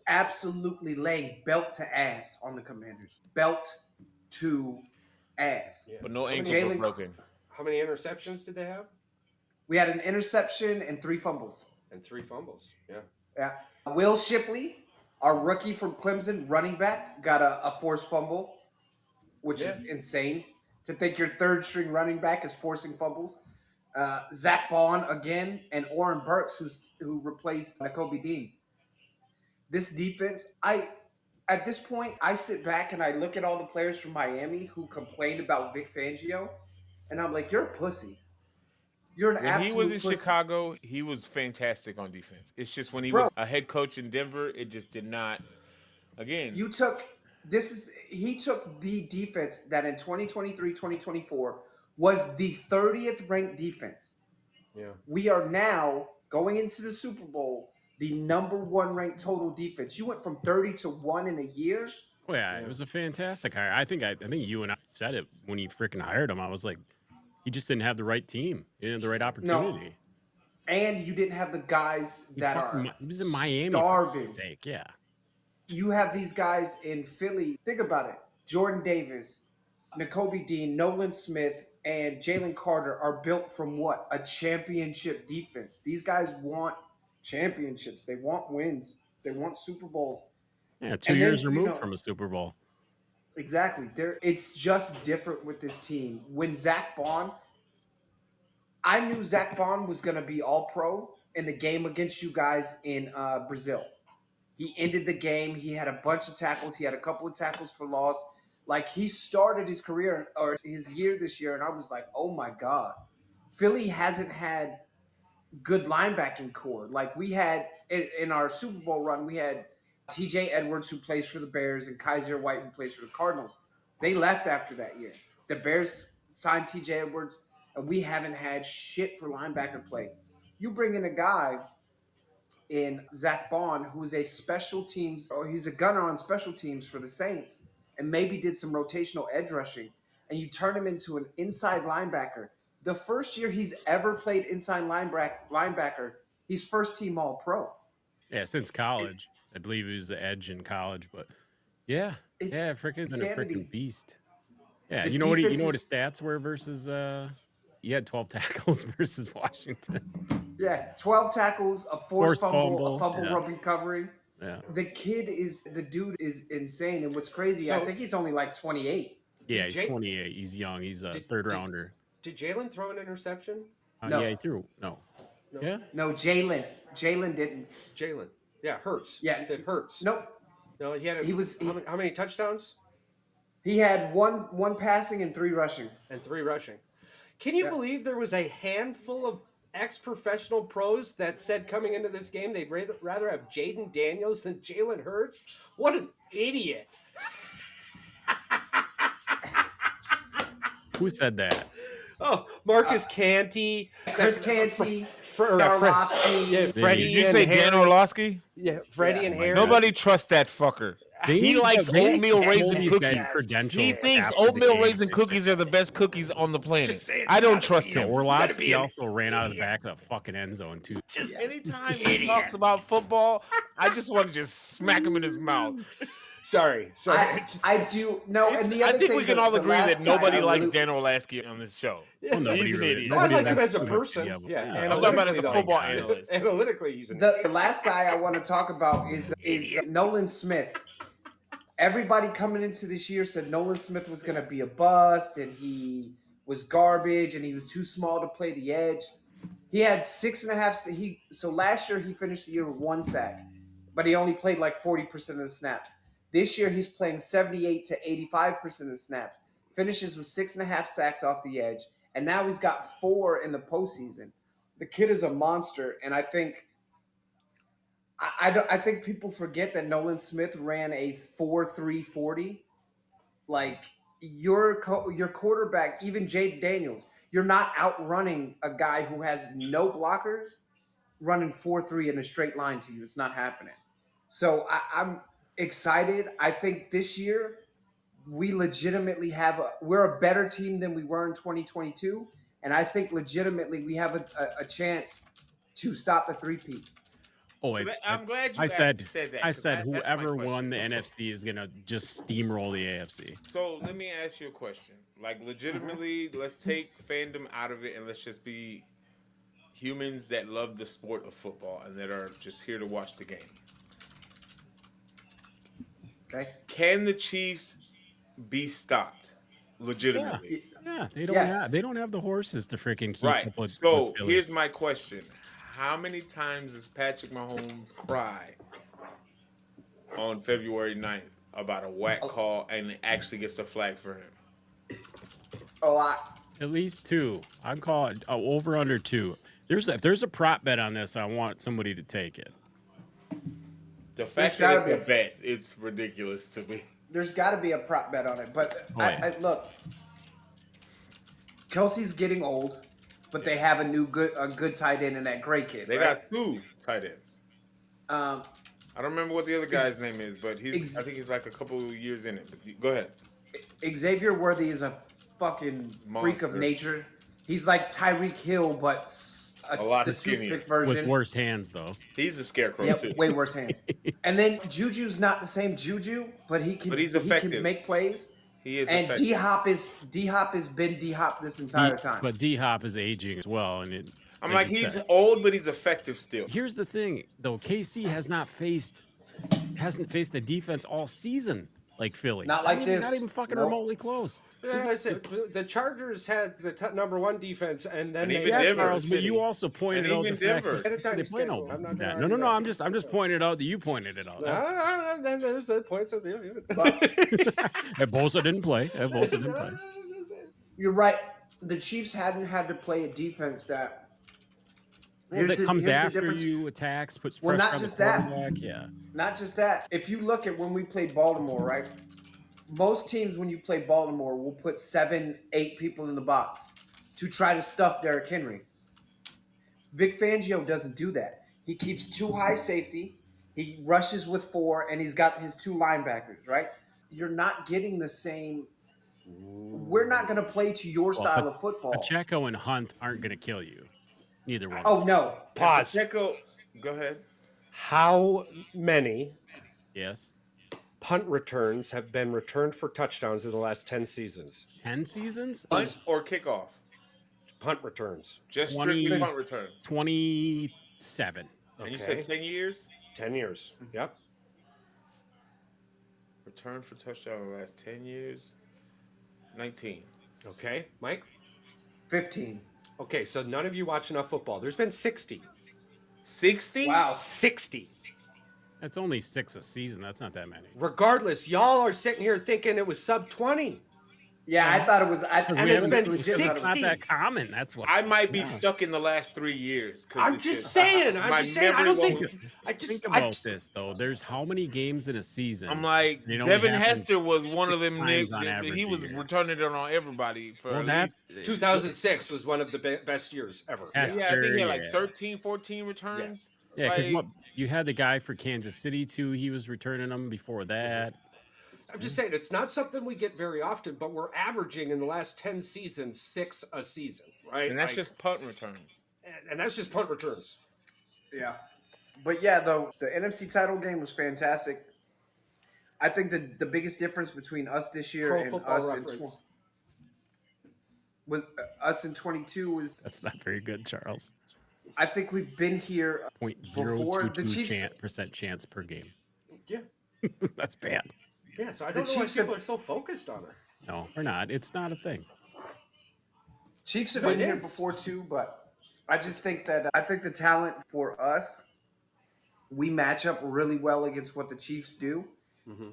Absolutely laying belt to ass on the Commanders. Belt to ass. But no ankles were broken. How many interceptions did they have? We had an interception and 3 fumbles. Yeah. Will Shipley, our rookie from Clemson, running back, got a forced fumble, which is insane. To think your third string running back is forcing fumbles. Zach Bond again, and Oren Burks, who replaced Nakobe Dean. This defense, at this point, I sit back and I look at all the players from Miami who complained about Vic Fangio, and I'm like, you're a pussy. You're an absolute When he was in pussy. Chicago, he was fantastic on defense. It's just when he was a head coach in Denver, it just did not. Again, he took the defense that in 2023-2024 was the 30th ranked defense. Yeah. We are now going into the Super Bowl, the number 1 ranked total defense. You went from 30 to 1 in a year. Oh yeah, it was a fantastic hire. I think you and I said it when you freaking hired him. I was like, he just didn't have the right team. He didn't have the right opportunity. No. And you didn't have the guys he was in Miami starving. For sake. Yeah. You have these guys in Philly. Think about it. Jordan Davis, Nakobe Dean, Nolan Smith, and Jalen Carter are built from what? A championship defense. These guys want championships. They want wins. They want Super Bowls. Yeah, 2 years removed from a Super Bowl. Exactly. It's just different with this team. When Zach Bond, I knew Zach Bond was going to be all-pro in the game against you guys in Brazil. He ended the game. He had a bunch of tackles. He had a couple of tackles for loss. Like, he started his career or his year this year, and I was like, oh, my God. Philly hasn't had good linebacking core. Like, we had in our Super Bowl run, we had TJ Edwards, who plays for the Bears, and Kaiser White, who plays for the Cardinals. They left after that year. The Bears signed TJ Edwards, and we haven't had shit for linebacker play. You bring in a guy in Zach Bond, who's a special teams, or he's a gunner on special teams for the Saints, and maybe did some rotational edge rushing, and you turn him into an inside linebacker. The first year he's ever played inside linebacker, he's first team All-Pro. Yeah, since college. I believe he was the edge in college, but freaking been a freaking beast. Yeah, you know what his stats were versus he had 12 tackles versus Washington. Yeah, 12 tackles, a forced fumble, a fumble recovery. Yeah. The dude is insane. And what's crazy, I think he's only like 28. Yeah, he's 28. He's young. He's a third rounder. Did Jalen throw an interception? No. Yeah, he threw. No. Yeah? No, Jalen. Jalen didn't. Jalen. Yeah, Hurts. Yeah. It hurts. Nope. No, how many touchdowns? He had one passing and 3 rushing. Can you believe there was a handful of ex-professional pros that said coming into this game they'd rather have Jaden Daniels than Jalen Hurts? What an idiot. Who said that? Oh, Marcus Canty, Chris Canty, Orlovsky, Freddie. Did you say Dan Orlovsky? Yeah, Freddie and Harry. Nobody trusts that fucker. He likes oatmeal raisin cookies. He thinks oatmeal raisin cookies are the best cookies on the planet. I don't trust him. Orlovsky also ran out of the back of the fucking end zone too. Anytime he talks about football, I just want to just smack him in his mouth. Sorry. I do no, and the other I think thing, we can all agree that nobody likes really, Dan Orlovsky on this show. Well, He's an idiot. I like him as a person. I'm talking about as a football analyst. Analytically, he's the last guy I want to talk about is Nolan Smith. Everybody coming into this year said Nolan Smith was going to be a bust, and he was garbage, and he was too small to play the edge. He had 6.5. So last year he finished the year with 1 sack, but he only played like 40% of the snaps. This year, he's playing 78 to 85% of the snaps. Finishes with 6.5 sacks off the edge. And now he's got 4 in the postseason. The kid is a monster. And I think people forget that Nolan Smith ran a 4.3 40. Like, your quarterback, even Jade Daniels, you're not outrunning a guy who has no blockers running 4-3 in a straight line to you. It's not happening. So I'm excited. I think this year we legitimately we're a better team than we were in 2022. And I think legitimately we have a chance to stop the three-peat. Oh, So I'm glad you I said that. I said that's my whoever question. won the NFC is gonna just steamroll the AFC. So let me ask you a question. Like, legitimately, let's take fandom out of it and let's just be humans that love the sport of football and that are just here to watch the game. Okay. Can the Chiefs be stopped? Legitimately. Yeah, they don't have the horses to freaking keep Right. up with So Philly. here's my question. How many times does Patrick Mahomes cry on February 9th about a whack call and actually gets a flag for him? A lot. At least 2. I'm calling over under 2. If there's a prop bet on this, I want somebody to take it. The fact that it's a bet, it's ridiculous to me. There's got to be a prop bet on it. But look, Kelsey's getting old, but they have a good tight end in that Gray kid. They got 2 tight ends. I don't remember what the other guy's name is, but I think he's like a couple years in it. But go ahead. Xavier Worthy is a fucking freak of nature. He's like Tyreek Hill, but a lot skinnier version with worse hands, though. He's a scarecrow too. Way worse hands. And then JuJu's not the same JuJu, but he can. But he's effective. He can make plays. He is. And effective. DHop has been DHop this entire time. But DHop is aging as well, and I'm like he's old, but he's effective still. Here's the thing, though. KC hasn't faced a defense all season like Philly. Not this. Not even fucking remotely close. As I said, the Chargers had the number 1 defense, and then they had Charles, but you also pointed out the Denver. fact that they play no. No. I'm just pointing it out that you pointed it out. There's the points of Bosa didn't play. You're right. The Chiefs hadn't had to play a defense that. That comes after you, attacks, puts pressure on the quarterback. Yeah. Not just that. If you look at when we played Baltimore, right? Most teams, when you play Baltimore, will put 7, 8 people in the box to try to stuff Derrick Henry. Vic Fangio doesn't do that. He keeps 2 high safety. He rushes with 4, and he's got his 2 linebackers, right? You're not getting the same. We're not going to play to your style of football. Pacheco and Hunt aren't going to kill you. Neither one. Oh, no. Pause. Pacheco, go ahead. How many punt returns have been returned for touchdowns in the last 10 seasons? 10 seasons? Punt or kickoff? Punt returns. Just strictly punt returns. 27. And you said 10 years? 10 years. Yep. Return for touchdown in the last 10 years? 19. Okay. Mike? 15. Okay, so none of you watch enough football. There's been 60. 60? Wow. 60. That's only 6 a season. That's not that many. Regardless, y'all are sitting here thinking it was sub 20. Yeah, I thought it was. And it's been 60. It's not that common. That's why. I might be stuck in the last 3 years. I'm just saying. I don't think. Think about this though. There's how many games in a season? I'm like, Devin Hester was one of them. He was returning it on everybody. For 2006 was one of the best years ever. Hester, I think he had like 13, 14 returns. Yeah, because you had the guy for Kansas City too. He was returning them before that. I'm just saying, it's not something we get very often, but we're averaging in the last 10 seasons 6 a season, right? And that's just punt returns. And that's just punt returns. Yeah. But yeah, the NFC title game was fantastic. I think the biggest difference between us this year and us in 22 was... That's not very good, Charles. I think we've been here 0.022% chance per game. Yeah. That's bad. Yeah, so I don't know why people are so focused on it. No, we're not. It's not a thing. Chiefs have been here before too, but I just think that the talent for us, we match up really well against what the Chiefs do,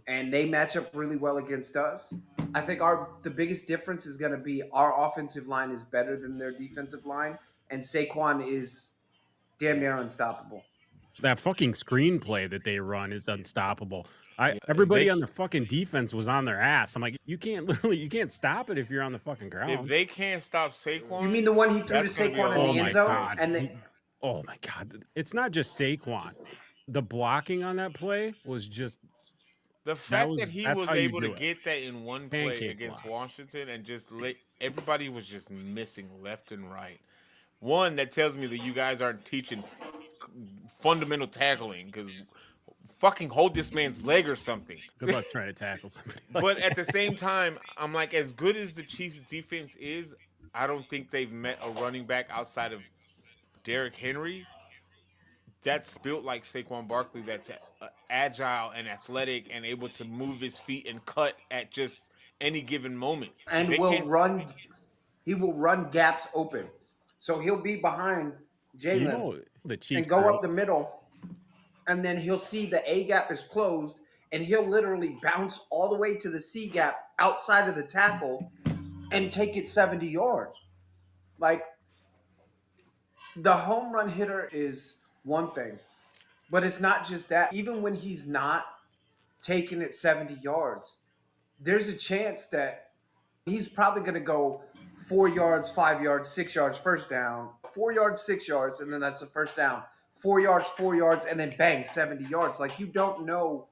and they match up really well against us. I think the biggest difference is going to be our offensive line is better than their defensive line, and Saquon is damn near unstoppable. That fucking screenplay that they run is unstoppable. Everybody on the fucking defense was on their ass. I'm like, you can't stop it if you're on the fucking ground. If they can't stop Saquon, You mean the one he threw to Saquon in the end zone? God. And oh my God. It's not just Saquon. The blocking on that play was just the fact that he was able to get that in one play Pancake against block. Washington and just everybody was just missing left and right. One, that tells me that you guys aren't teaching fundamental tackling because fucking hold this man's leg or something. Good luck trying to tackle somebody. But at the same time, I'm like, as good as the Chiefs' defense is, I don't think they've met a running back outside of Derrick Henry that's built like Saquon Barkley, that's agile and athletic and able to move his feet and cut at just any given moment. And he will run gaps open. So he'll be behind Jalen the Chiefs and go up the middle, and then he'll see the A gap is closed, and he'll literally bounce all the way to the C gap outside of the tackle and take it 70 yards. Like, the home run hitter is one thing, but it's not just that. Even when he's not taking it 70 yards, there's a chance that he's probably going to go 4 yards, 5 yards, 6 yards, first down, 4 yards, 6 yards, and then that's the first down. 4 yards, and then bang, 70 yards. Like, you don't know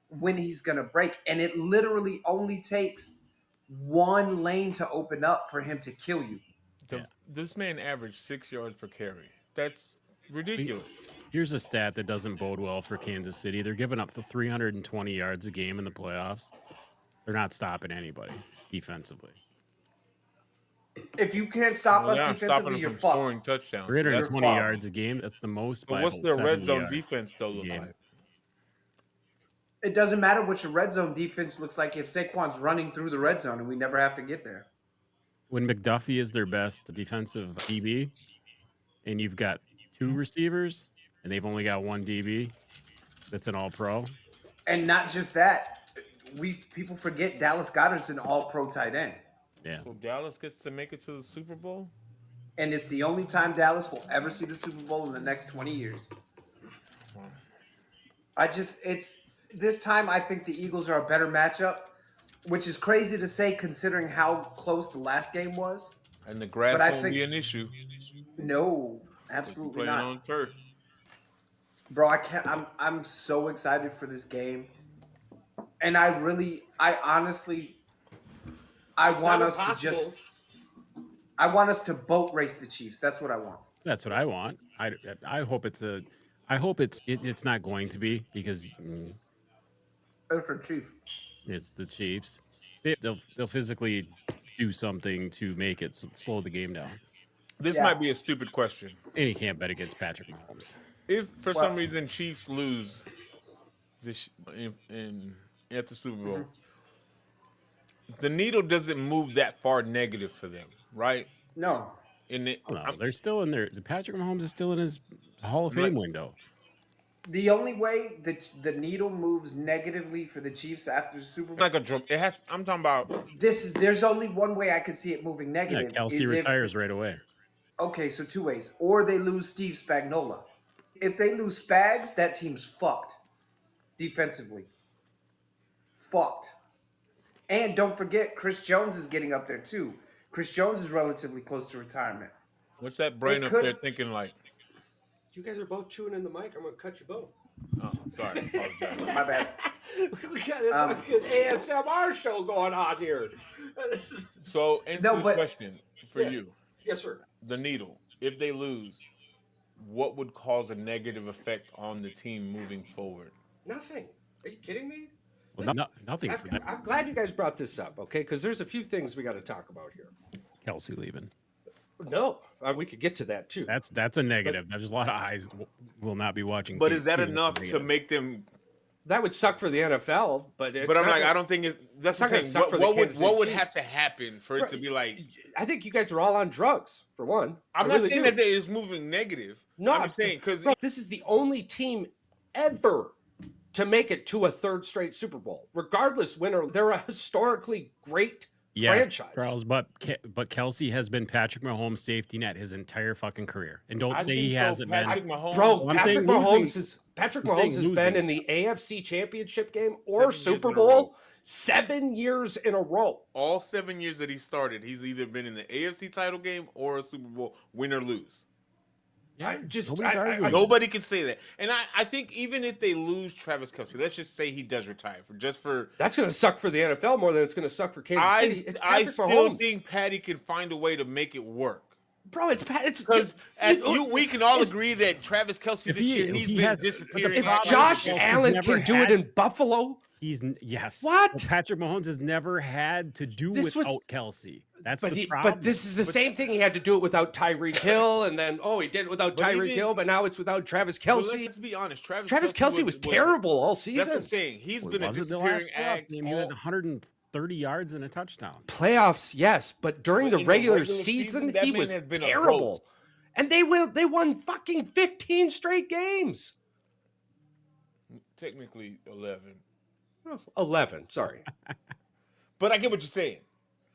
when he's going to break. And it literally only takes one lane to open up for him to kill you. This man averaged 6 yards per carry. That's ridiculous. Here's a stat that doesn't bode well for Kansas City. They're giving up 320 yards a game in the playoffs. They're not stopping anybody defensively. If you can't stop us defensively, you're fucked. Scoring touchdowns. 320 yards a game. That's the most. But what's their red zone defense though look like? It doesn't matter what your red zone defense looks like if Saquon's running through the red zone and we never have to get there. When McDuffie is their best defensive DB, and you've got 2 receivers, and they've only got 1 DB, that's an All-Pro. And not just that, people forget Dallas Goedert's an All-Pro tight end. Yeah. So Dallas gets to make it to the Super Bowl? And it's the only time Dallas will ever see the Super Bowl in the next 20 years. This time I think the Eagles are a better matchup, which is crazy to say considering how close the last game was. And the grass won't be an issue. No, absolutely not. On turf. Bro, I'm so excited for this game. And I honestly want us to boat race the Chiefs. That's what I want. That's what I want. I hope it's not going to be because it's the Chiefs. They'll physically do something to make it slow the game down. This might be a stupid question. And you can't bet against Patrick Mahomes. If for some reason Chiefs lose this at the Super Bowl, the needle doesn't move that far negative for them, right? No. They're still in there. Patrick Mahomes is still in his Hall of Fame window. The only way that the needle moves negatively for the Chiefs after the Super Bowl, I'm talking about. There's only one way I could see it moving negative. Yeah, Kelsey retires right away. Okay, so 2 ways. Or they lose Steve Spagnuolo. If they lose Spags, that team's fucked defensively. Fucked. And don't forget, Chris Jones is getting up there too. Chris Jones is relatively close to retirement. What's that brain up there thinking like? You guys are both chewing in the mic. I'm going to cut you both. Oh, sorry. My bad. We got a fucking ASMR show going on here. So, answer the question for you. Yes, sir. The needle. If they lose, what would cause a negative effect on the team moving forward? Nothing. Are you kidding me? Well, nothing for them. I'm glad you guys brought this up, okay? Because there's a few things we got to talk about here. Kelsey leaving. No, we could get to that too. That's a negative. There's a lot of eyes will not be watching. But is that enough to make them? That would suck for the NFL, but I'm like, I don't think it's. That's not going to suck for the Kansas City Chiefs. What would have to happen for it to be like? I think you guys are all on drugs for one. I'm not saying that it's moving negative. No, I'm saying because this is the only team ever to make it to a third straight Super Bowl, regardless winner. They're a historically great franchise. Charles, but Kelsey has been Patrick Mahomes' safety net his entire fucking career, and don't say he hasn't been. Mahomes, Bro, I'm Patrick saying Mahomes has been in the AFC Championship game or Super Bowl 7 years in a row. All 7 years that he started, he's either been in the AFC title game or a Super Bowl, win or lose. Yeah, Nobody can say that. And I think even if they lose Travis Kelce, let's just say he does retire for that's going to suck for the NFL more than it's going to suck for Kansas City. It's Patrick Mahomes. Think Patty can find a way to make it work. Bro, we can all agree that Travis Kelce this year he's been disappearing. If Josh Allen can do it in Buffalo, yes. What? Well, Patrick Mahomes has never had to do without Kelsey. That's the problem. But this is the same thing. He had to do it without Tyreek Hill, and then he did it without Tyreek Hill, but now it's without Travis Kelce. Let's be honest. Travis Kelce was terrible all season. That's what I'm saying. He's been a disappearing act. He had 130 yards and a touchdown. Playoffs, yes, but during the regular season, he was terrible. And they won fucking 15 straight games. Technically 11. 11, sorry. But I get what you're saying.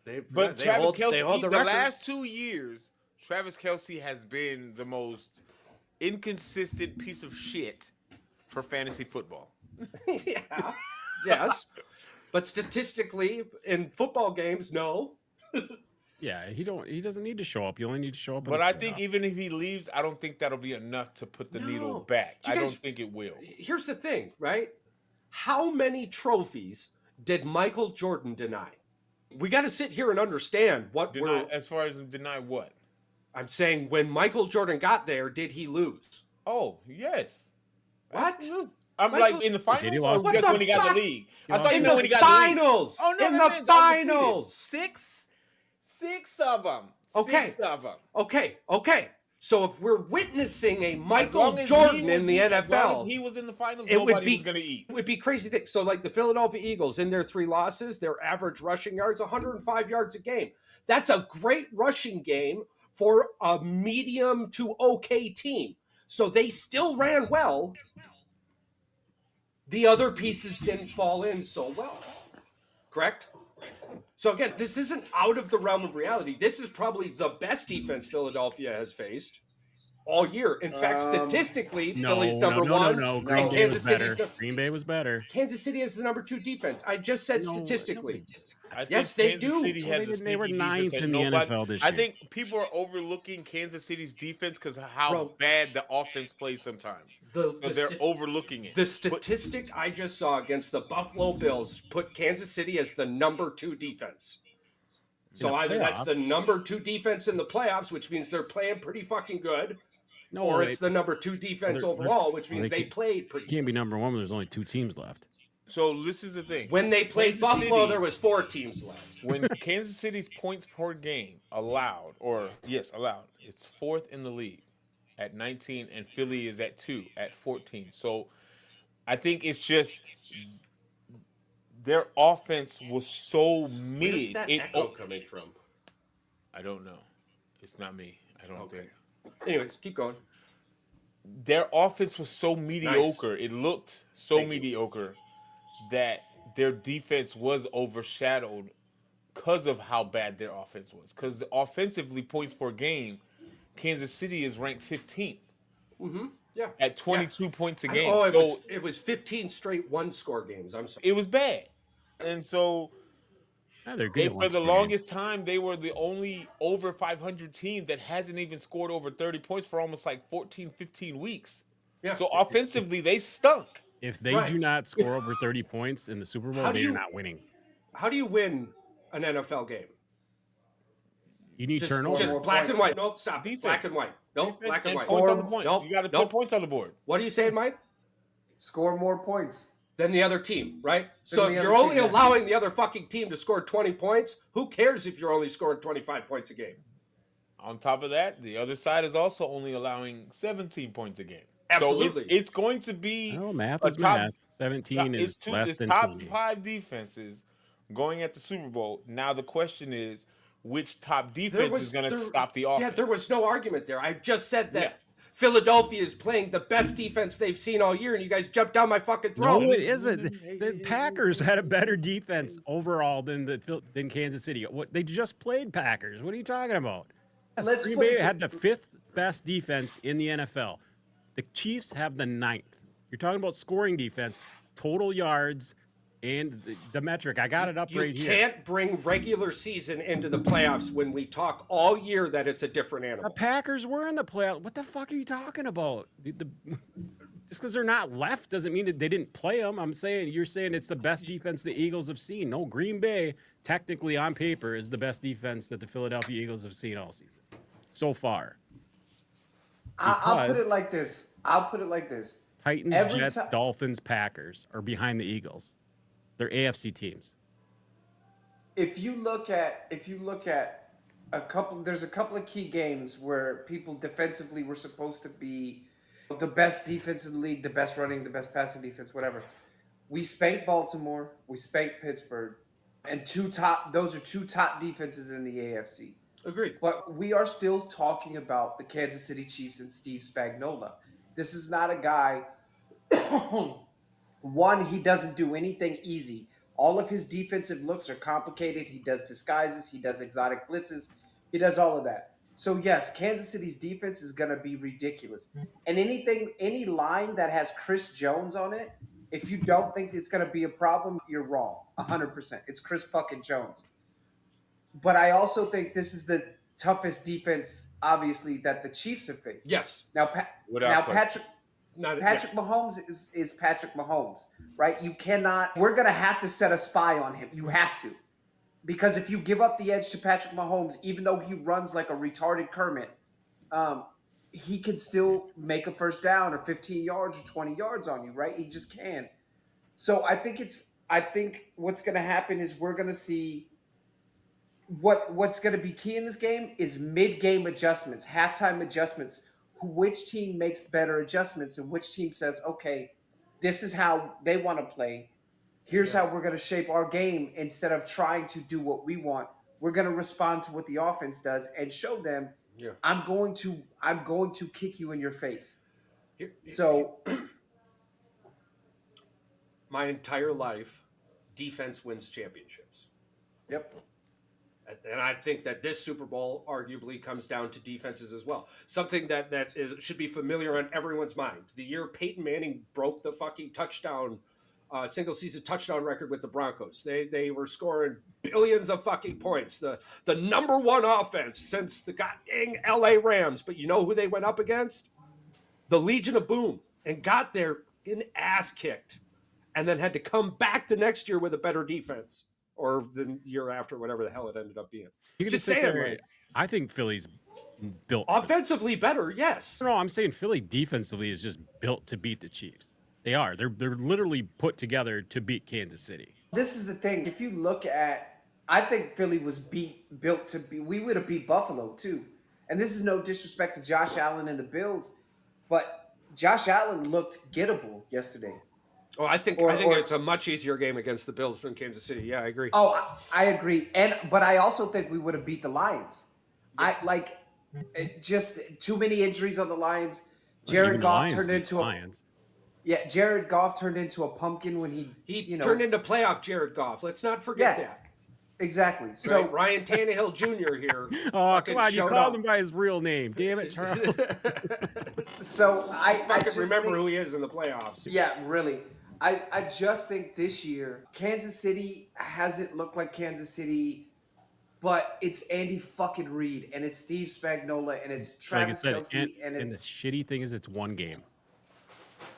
Travis Kelce, the last 2 years, Travis Kelce has been the most inconsistent piece of shit for fantasy football. Yeah. Yes. But statistically, in football games, no. Yeah, he doesn't need to show up. You only need to show up. But I think even if he leaves, I don't think that'll be enough to put the needle back. I don't think it will. Here's the thing, right? How many trophies did Michael Jordan deny? We got to sit here and understand as far as deny what? I'm saying when Michael Jordan got there, did he lose? Oh, yes. What? I'm like in the finals. Did he lost? Or just when he got the league? I thought in you meant when he got finals. the league. Oh no, in the finals. Six of them. Okay. 6 of them. Okay. So if we're witnessing a Michael Jordan in the NFL, as long as he was in the finals, nobody was going to eat. It would be crazy thing. So like the Philadelphia Eagles in their 3 losses, their average rushing yards 105 yards a game. That's a great rushing game for a medium to okay team. So they still ran well. The other pieces didn't fall in so well. Correct? So again, this isn't out of the realm of reality. This is probably the best defense Philadelphia has faced all year. In fact, statistically, Philly's number one. No. Green Bay was better. Green Bay was better. Kansas City is the number 2 defense. I just said statistically. Yes, they do. They were 9th in the NFL this year. I think people are overlooking Kansas City's defense because of how bad the offense plays sometimes. They're overlooking it. The statistic I just saw against the Buffalo Bills put Kansas City as the number 2 defense. So either that's the number 2 defense in the playoffs, which means they're playing pretty fucking good, or it's the number 2 defense overall, which means they played pretty good. Can't be number 1 when there's only 2 teams left. So this is the thing. When they played Buffalo, there was 4 teams left. When Kansas City's points per game allowed, it's 4th in the league at 19, and Philly is at 2 at 14. So I think it's just their offense was so mid. Where's that echo coming from? I don't know. It's not me. I don't think. Anyways, keep going. Their offense was so mediocre. Nice. It looked so mediocre that their defense was overshadowed because of how bad their offense was. Because offensively, points per game, Kansas City is ranked 15th. Mm-hmm. Yeah. At 22 points a game. It was 15 straight 1-score games. I'm sorry. It was bad. And so they're good for the longest time, they were the only over 500 team that hasn't even scored over 30 points for almost like 14, 15 weeks. Yeah. So offensively, they stunk. If they do not score over 30 points in the Super Bowl, they're not winning. How do you win an NFL game? You need turnovers. Just black and white. Nope, stop. Defense. Black and white. Nope, black and white. Points on the point. Nope, you got to put points on the board. What are you saying, Mike? Score more points than the other team, right? So if you're only allowing the other fucking team to score 20 points, who cares if you're only scoring 25 points a game? On top of that, the other side is also only allowing 17 points a game. Absolutely. So it's going to be math is math. 17 is less than top 20. 5 defenses going at the Super Bowl. Now the question is, which top defense is going to stop the offense? Yeah, there was no argument there. I just said that Philadelphia is playing the best defense they've seen all year, and you guys jumped down my fucking throat. No, it isn't. The Packers had a better defense overall than Kansas City. What they just played Packers. What are you talking about? Green Bay had the 5th best defense in the NFL. The Chiefs have the 9th. You're talking about scoring defense, total yards, and the metric. I got it up right here. You can't bring regular season into the playoffs when we talk all year that it's a different animal. The Packers were in the playoffs. What the fuck are you talking about? Just because they're not left doesn't mean that they didn't play them. You're saying it's the best defense the Eagles have seen. No, Green Bay, technically on paper, is the best defense that the Philadelphia Eagles have seen all season so far. I'll put it like this. Titans, Jets, Dolphins, Packers are behind the Eagles. They're AFC teams. If you look at there's a couple of key games where people defensively were supposed to be the best defense in the league, the best running, the best passing defense, whatever. We spanked Baltimore, we spanked Pittsburgh, and those are 2 top defenses in the AFC. Agreed. But we are still talking about the Kansas City Chiefs and Steve Spagnuolo. This is not a guy. One, he doesn't do anything easy. All of his defensive looks are complicated. He does disguises. He does exotic blitzes. He does all of that. So, yes, Kansas City's defense is going to be ridiculous. And any line that has Chris Jones on it, if you don't think it's going to be a problem, you're wrong. 100%. It's Chris fucking Jones. But I also think this is the toughest defense, obviously, that the Chiefs have faced. Yes. Now Patrick Mahomes is Patrick Mahomes, right? You cannot. We're going to have to set a spy on him. You have to. Because if you give up the edge to Patrick Mahomes, even though he runs like a retarded Kermit, he can still make a first down or 15 yards or 20 yards on you, right? He just can. So I think what's going to happen is we're going to see what's going to be key in this game is mid-game adjustments, halftime adjustments, which team makes better adjustments and which team says, okay, this is how they want to play. Here's how we're going to shape our game. Instead of trying to do what we want, we're going to respond to what the offense does and show them, I'm going to kick you in your face. So my entire life, defense wins championships. Yep. And I think that this Super Bowl arguably comes down to defenses as well. Something that should be familiar on everyone's mind. The year Peyton Manning broke the fucking single season touchdown record with the Broncos. They were scoring billions of fucking points. The number one offense since the goddamn LA Rams. But you know who they went up against? The Legion of Boom, and got their ass kicked, and then had to come back the next year with a better defense. Or the year after, whatever the hell it ended up being. You just say it. I think Philly's built offensively better. Yes. No, I'm saying Philly defensively is just built to beat the Chiefs. They are. They're literally put together to beat Kansas City. This is the thing. If you look at, I think Philly was built to be. We would have beat Buffalo too. And this is no disrespect to Josh Allen and the Bills, but Josh Allen looked gettable yesterday. Oh, I think it's a much easier game against the Bills than Kansas City. Yeah, I agree. Oh, I agree. But I also think we would have beat the Lions. Just too many injuries on the Lions. Jared Goff turned into Jared Goff turned into a pumpkin when he turned into playoff Jared Goff. Let's not forget that. Exactly. So right? Ryan Tannehill Jr. here. Oh, come on! You called him by his real name. Damn it, Charles. So I just remember who he is in the playoffs. Yeah, really. I just think this year, Kansas City hasn't looked like Kansas City, but it's Andy fucking Reid, and it's Steve Spagnuolo, and it's Travis Kelce, and the shitty thing is it's one game.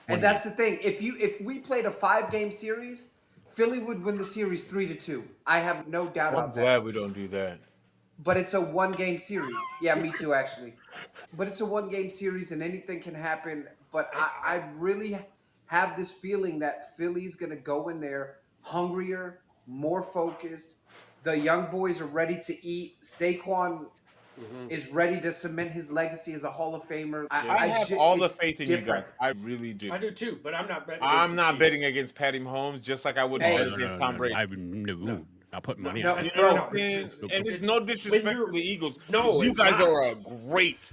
And that's the thing. If we played a 5-game series, Philly would win the series 3-2. I have no doubt about that. I'm glad we don't do that. But it's a 1-game series. Yeah, me too, actually. But it's a 1-game series, and anything can happen. But I really have this feeling that Philly's going to go in there hungrier, more focused. The young boys are ready to eat. Saquon is ready to cement his legacy as a Hall of Famer. I have all the faith in you guys. I really do. I do too, but I'm not betting. I'm not betting against Patty Mahomes, just like I wouldn't bet against Tom Brady. I'll put money No, on You it. know bro, what I'm saying? it's- And it's it's- no when disrespect you're- to the Eagles. No, 'cause you it's guys not. are a great,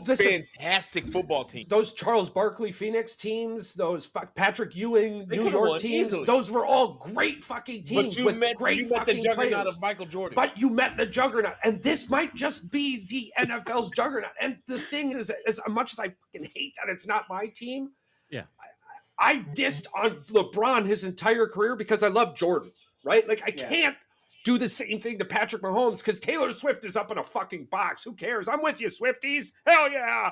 Listen, fantastic football team. those Charles Barkley Phoenix teams, those Patrick Ewing They New could've York won teams, easily. those were all great fucking teams But you with met great the fucking juggernaut players. of Michael Jordan. But you met the juggernaut, and this might just be the NFL's juggernaut. And the thing is, as much as I fucking hate that it's not my team, Yeah. I dissed on LeBron his entire career because I love Jordan, right? Like I can't do the same thing to Patrick Mahomes because Taylor Swift is up in a fucking box. Who cares? I'm with you, Swifties. Hell yeah.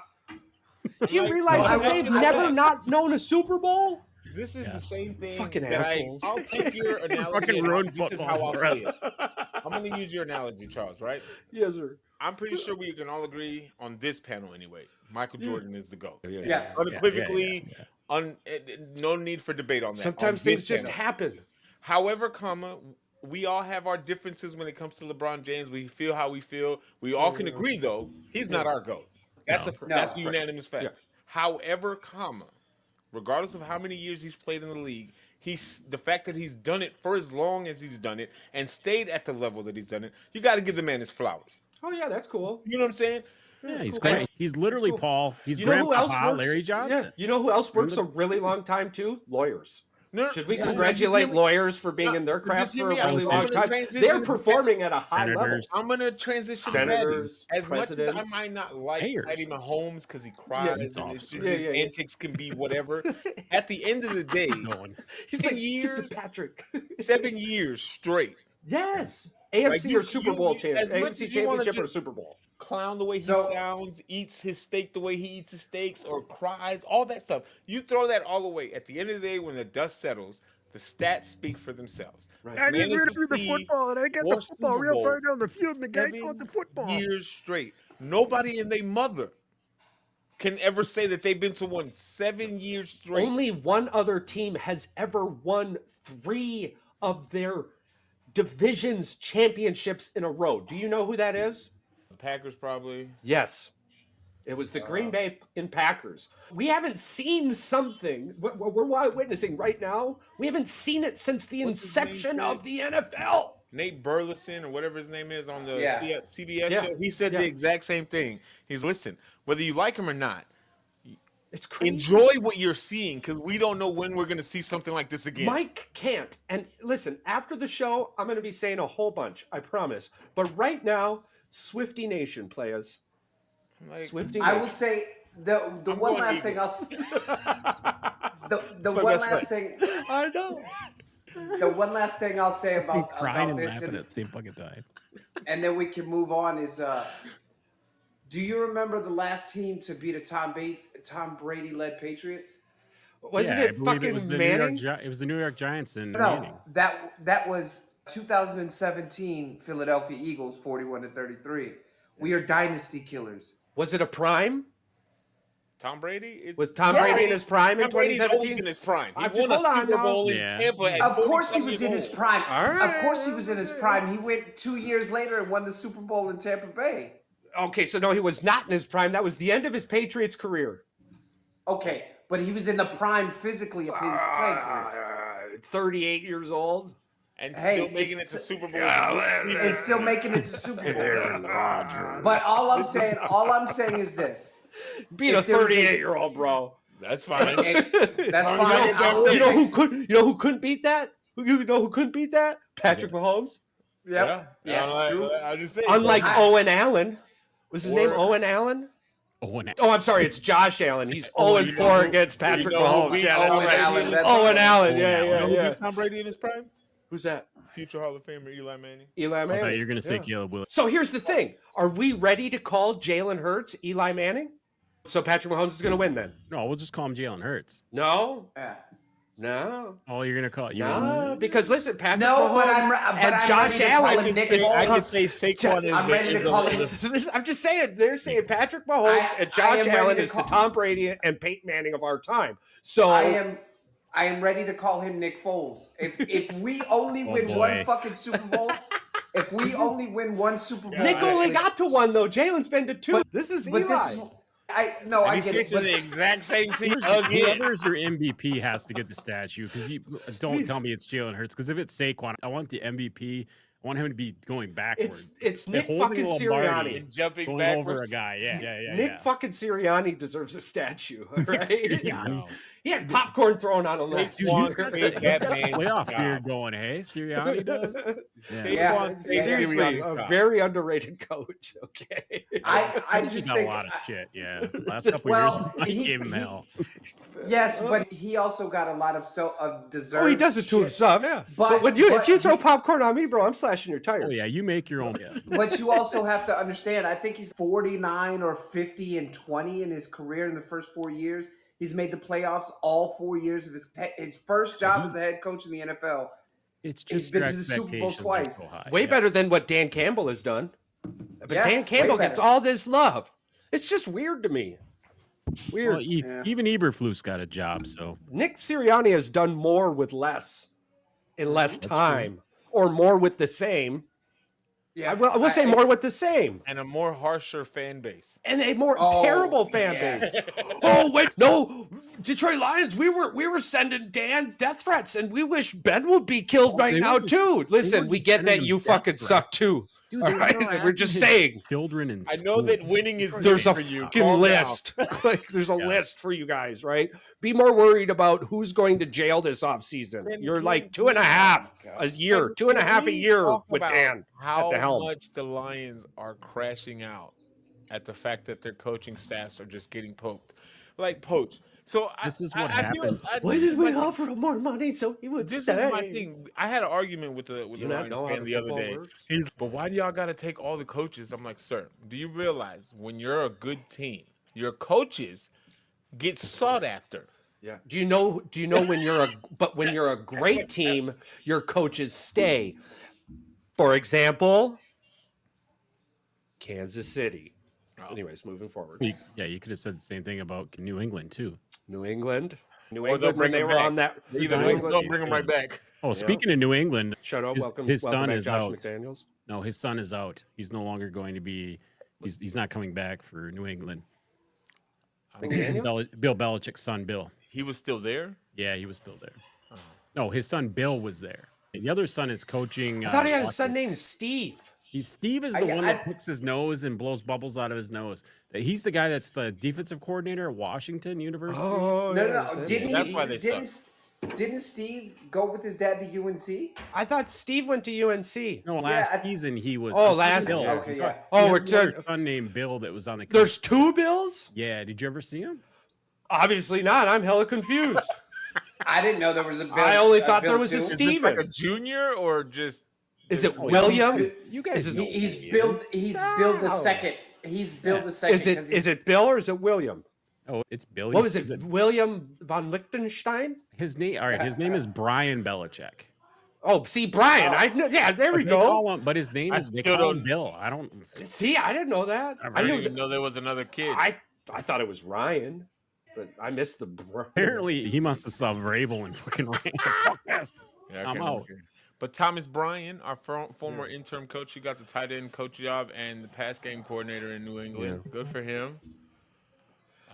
Do you realize that they've never not known a Super Bowl? This is the same thing. Fucking that assholes. I'll take your analogy. Fucking and ruined this is football how I'll for say us. it. I'm going to use your analogy, Charles, right? Yes, sir. I'm pretty sure we can all agree on this panel anyway. Michael Jordan is the GOAT. Yes. Unequivocally, no need for debate on that. Sometimes on things this just panel. happen. However, we all have our differences when it comes to LeBron James. We feel how we feel. We all can agree, though, he's not our GOAT. That's a unanimous fact. Yeah. However, regardless of how many years he's played in the league, the fact that he's done it for as long as he's done it and stayed at the level that he's done it, you got to give the man his flowers. Oh yeah, that's cool. You know what I'm saying? Yeah, he's Cool. great. He's literally Cool. Paul. He's You know who else Grandpa works? Larry Johnson. Yeah. You know who else works a really long time too? Lawyers. No, Should we no, congratulate just hear me- lawyers for being in their just craft hear for a me out. really I'm long gonna time? transition They're to performing at a high level. Senators. I'm gonna transition Senators, to that. As much as I presidents, might not like payers. Patty Mahomes because he cries it's and awesome. his Yeah. antics can be whatever. At the end of the day, No one. He's 10 like, years. get to Patrick. 7 years straight, Yes. AFC Like, or Super Bowl as champion. much AFC as you wanna championship or just- Super Bowl. clown the way he So- sounds, eats his steak the way he eats his steaks, or cries, all that stuff. You throw that all away. At the end of the day, when the dust settles, the stats speak for themselves. Right. This man is received and I get the football real far down the field, and the 7 years straight. Nobody in their mother can ever say that they've been to one 7 years straight. Only one other team has ever won 3 of their divisions championships in a row. Do you know who that is? The Packers probably. Yes. It was the Green Bay Packers. We haven't seen something. We're witnessing right now. We haven't seen it since the What's his name inception say? of the NFL. Nate Burleson or whatever his name is on the Yeah. CBS Yeah. show. He said Yeah. the exact same thing. He's listen, whether you like him or not, It's crazy. enjoy what you're seeing because we don't know when we're going to see something like this again. Mike can't. And listen, after the show, I'm going to be saying a whole bunch. I promise. But right now, Swifty Nation players. Like, Swifty I will Nation. say the I'm one going last thing Eagles. the my one best last thing I know. the one last thing I'll say about Crying and this laughing and, at the same fucking time. and then we can move on is do you remember the last team to beat a Tom Brady led Patriots? Wasn't Yeah, I it believe fucking was the Manning? it was the New York Giants and No, Manning. that was 2017 Philadelphia Eagles 41-33. We are dynasty killers. Was it a prime? Tom Brady? Was Tom Yes. Brady in his prime in Tom Brady's always 2017? in his prime. He I'm just- won a hold on Super now. Bowl in Yeah. Tampa at Of course he 40-something was in years his old. prime. All right. Of course he was in his prime. He went 2 years later and won the Super Bowl in Tampa Bay. Okay, so no, he was not in his prime. That was the end of his Patriots career. Okay, but he was in the prime physically of his playing career. 38 years old. And Hey, still making it it's- to Super Bowl. And still making it to Super Bowl. But all I'm saying is this. Beat a If there was a- 38-year-old, bro. That's fine. That's You fine. know- I'll You know say- who couldn't beat that? You know who couldn't beat that? Patrick Mahomes. Yep. Yeah, true. I just say. Unlike I- Owen Allen. Was his name Or- Owen Allen? Oh, and Oh, I'm sorry, it's Josh Allen. He's Oh, 0-4 who- against Patrick you know who Mahomes. beat Yeah, that's Owen right. Allen, that's Owen right. Allen. Owen Yeah, Allen. You know yeah, who yeah. beat Tom Brady in his prime? Who's that? Future Hall of Famer Eli Manning. Eli I Manning. thought you were going to say Yeah. Caleb Williams. So here's the thing. Are we ready to call Jalen Hurts Eli Manning? So Patrick Mahomes is going to win then? No, we'll just call him Jalen Hurts. No. Yeah. No. Oh, you're going to call it. No. Because listen, Patrick No, but Mahomes I'm and ready Josh to call Allen him Nick is Foles. I tough. could say Saquon is I'm ready to call him. Listen, I'm just saying, they're saying Patrick Mahomes and I Josh am ready Allen to is the call- Tom Brady and Peyton Manning of our time. So I am ready to call him Nick Foles. If we only win boy. one fucking Super Bowl, if we only win one Super Bowl, Nick only got to one though. Jalen's been to two. This is But Eli. this is, No, And I he's get it. facing the exact same team Whoever's again. your MVP has to get the statue because you don't tell me it's Jalen Hurts because if it's Saquon, I want the MVP. I want him to be going backwards. It's Nick holding fucking Lombardi Sirianni. And jumping going backwards. over a guy. Yeah. Nick fucking Sirianni deserves a statue, all right? Sirianni. He had popcorn thrown on him last Saquon year. saved that man's Playoff job. beard going, hey, Sirianni does. Saquon saved Seriously, Sirianni's a job. very underrated coach. Okay. I He just got think a lot of shit. Yeah, last couple Well, years, I he- gave him he- hell. yes, but he also got a lot of deserved. Oh, he does it to shit. himself. Yeah. But But if you throw popcorn on me, bro, I'm slashing your tires. Oh yeah, you make your own. But you also have to understand, I think he's 49 or 50 and 20 in his career in the first 4 years. He's made the playoffs all 4 years of his first job as a head coach in the NFL. It's He's just been your to the Super Bowl expectations are twice. so high. Way Yeah. better than what Dan Campbell has done. But Yeah, Dan way Campbell gets better. all this love. It's just weird to me. Weird. Well, even Eberflus got a job, so Nick Sirianni has done more with less in less time, or more with the same. Yeah, I will say more with the same. And a more harsher fan base. And a more Oh, terrible fan yes. base. Oh wait, no, Detroit Lions. We were sending Dan death threats, and we wish Ben would be killed right they now were just- too. Listen, were we just get sending that him you death fucking threats. suck too. Dude, All they were right, we're asking just his saying. children in I know school. that winning is There's a good for you. fucking Calm down. list. Like, there's a list for you guys, right? Be more worried about who's going to jail this offseason. Then You're can like we- 2.5 a year, And 2.5 a can we year talk with about Dan how at the helm. much the Lions are crashing out at the fact that their coaching staffs are just getting poached. So This is I what feel- happens. Why did we like- offer him more money so he would This stay? is my thing. I had an argument with the You not Lions know how fan the the other football day. works? He's, but why do y'all got to take all the coaches? I'm like, sir, do you realize when you're a good team, your coaches get sought after? Do you know when you're a great team, your coaches stay. For example, Kansas City. Anyways, moving forward. You could have said the same thing about New England too. New England they'll when bring they him were back. on that. Either New way, England- don't bring them right back. Oh, speaking of New England, Shut up. his Welcome son back, is Josh out. McDaniels. No, his son is out. He's no longer going to be. He's not coming back for New England. McDaniels? Bill Belichick's son, Bill. He was still there. Yeah, he was still there. No, his son Bill was there. And the other son is coaching. I thought he had a son Washington. named Steve. Steve is the one that picks his nose and blows bubbles out of his nose. He's the guy that's the defensive coordinator at Washington University. Oh, No. That's why they Didn't Steve go with his dad to UNC? I thought Steve went to UNC. No, last season he was. Oh, last Bill. year. Okay, yeah. Oh, He we're has another son named Bill that was on the. There's two Bills? Yeah, did you ever see him? Obviously not. I'm hella confused. I didn't know there was a Bill. I only thought Bill there was a too. Is this Steven. like a junior or just? Is it Oh, William? You guys Is know it- He's who he billed. is. He's billed the second. He's billed the second. Is it Bill or is it William? Oh, it's Billy. What was it? William von Liechtenstein? His name. All right, his name is Brian Belichick. Oh, see, Brian. There we They go. call him, but his name I is. They still call him don't- Bill. I don't. See, I didn't know that. I I didn't knew even that. know there was another kid. I thought it was Ryan, but I missed the. Apparently, he must have saw Vrabel and fucking ran. Yes. Yeah, I'm okay, out. okay. But Thomas Bryan, our former interim coach, he got the tight end coach job and the pass game coordinator in New England. Good for him.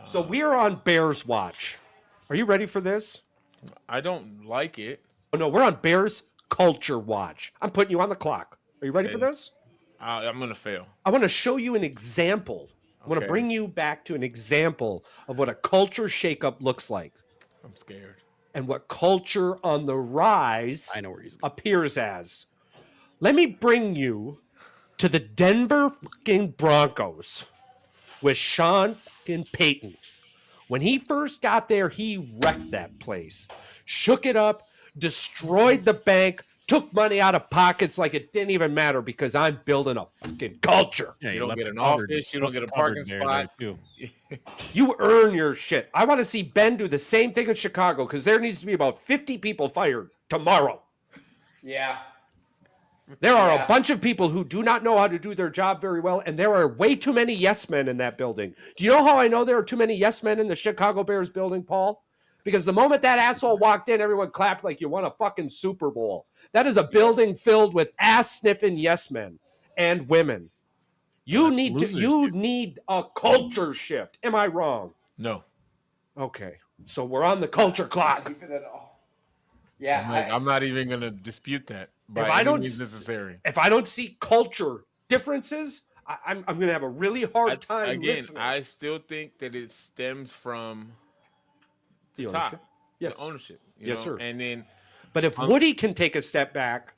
So we are on Bears watch. Are you ready for this? I don't like it. Oh no, we're on Bears culture watch. I'm putting you on the clock. Are you ready for Okay. this? I'm gonna fail. I want to show you an example. I want to Okay. bring you back to an example of what a culture shakeup looks like I'm scared. and what culture on the rise I know where he's going. appears as. Let me bring you to the Denver fucking Broncos with Sean fucking Payton. When he first got there, he wrecked that place, shook it up, destroyed the bank, took money out of pockets like it didn't even matter because I'm building a fucking culture. Yeah, You he don't left get it an covered- office, you don't get a covered parking there, spot. too. You earn your shit. I want to see Ben do the same thing in Chicago because there needs to be about 50 people fired tomorrow. Yeah. There are Yeah. a bunch of people who do not know how to do their job very well, and there are way too many yes men in that building. Do you know how I know there are too many yes men in the Chicago Bears building, Paul? Because the moment that asshole walked in, everyone clapped like you won a fucking Super Bowl. That is a building filled with ass-sniffing yes men and women. You That's need losers, you dude. need a culture shift. Am I wrong? No. Okay. So we're on the culture clock. Keep it at all. Yeah, I'm not even gonna dispute that by If I any don't means s- necessary. If I don't see culture differences, I'm going to have a really hard time Again, listening. I still think that it stems from The top, ownership. Yes. the ownership. You Yes, know? sir. And then But if Woody can take a step back,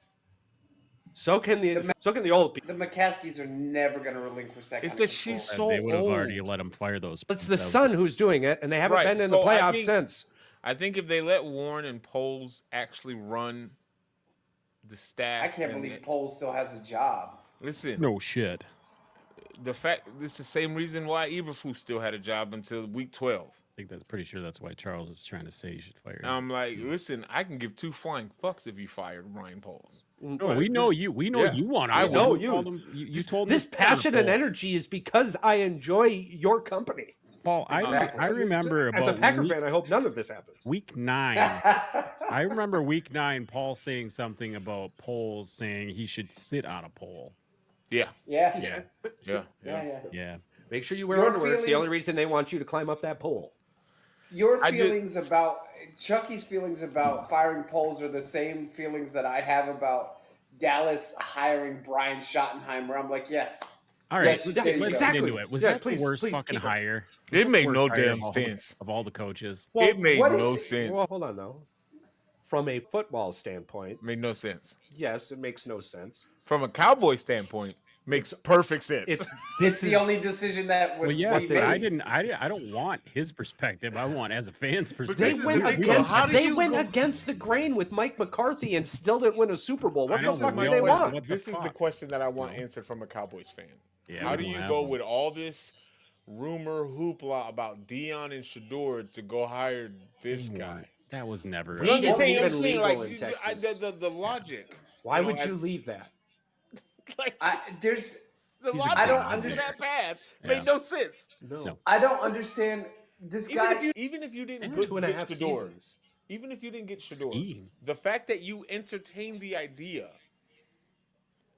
so can the old people. the McCaskies are never going to relinquish that. it's kind that of she's control. so They would have old. already let him fire those. It's the that was- son who's doing it, and they haven't Right, been in the so I playoffs think- since. I think if they let Warren and Poles actually run the staff, I can't and believe Poles still has a job. listen, No shit. the fact this is the same reason why Eberflus still had a job until week 12. I think that's pretty sure that's why Charles is trying to say you should fire. I'm like, listen, I can give two flying fucks if you fired Ryan Poles. No, we know you. We know yeah. you want to. I know you. you. Told him, you told This him to fire passion and Paul. energy is because I enjoy your company. Paul, I remember about As a Packer fan, I hope none of this happens. week 9. I remember week 9, Paul saying something about poles, saying he should sit on a pole. Yeah, Yeah. yeah. Yeah. Make sure you wear Your underwear. It's the only feelings- reason they want you to climb up that pole. Your I just- feelings about Chucky's feelings about firing Poles are the same feelings that I have about Dallas hiring Brian Schottenheimer. I'm like, yes. All right, Yes, there you let's go. get into it. Was Yeah, that please, the worst please fucking keep it. hire? It made Worst no hire damn of all- sense. of all the coaches. It made what is no it- sense. Well, hold on though. From a football standpoint, Made no sense. yes, it makes no sense. From a Cowboy standpoint, makes perfect sense. It's It's this the is only decision that would Well, yes, be but made. I don't want his perspective. I want as a fan's they perspective. this is went the thing, against how do they you went go- against the grain with Mike McCarthy and still didn't win a Super Bowl. What I the know, fuck but do we they all want? what the This is the fuck? question that I want No. answered from a Cowboys fan. Yeah, How we do don't you have go one. with all this rumor hoopla about Dion and Shador to go hire this guy? That was never. We I'm didn't saying- even I'm saying, legal like, in Texas. the logic. Why know, would as- you leave that? Like There's the He's a logic I don't of understand- that path Yeah. made no sense. No. I don't understand this guy. Even if you didn't Yeah. put 2.5 get Shador, seasons. even if you didn't get Shador, Scheme. the fact that you entertained the idea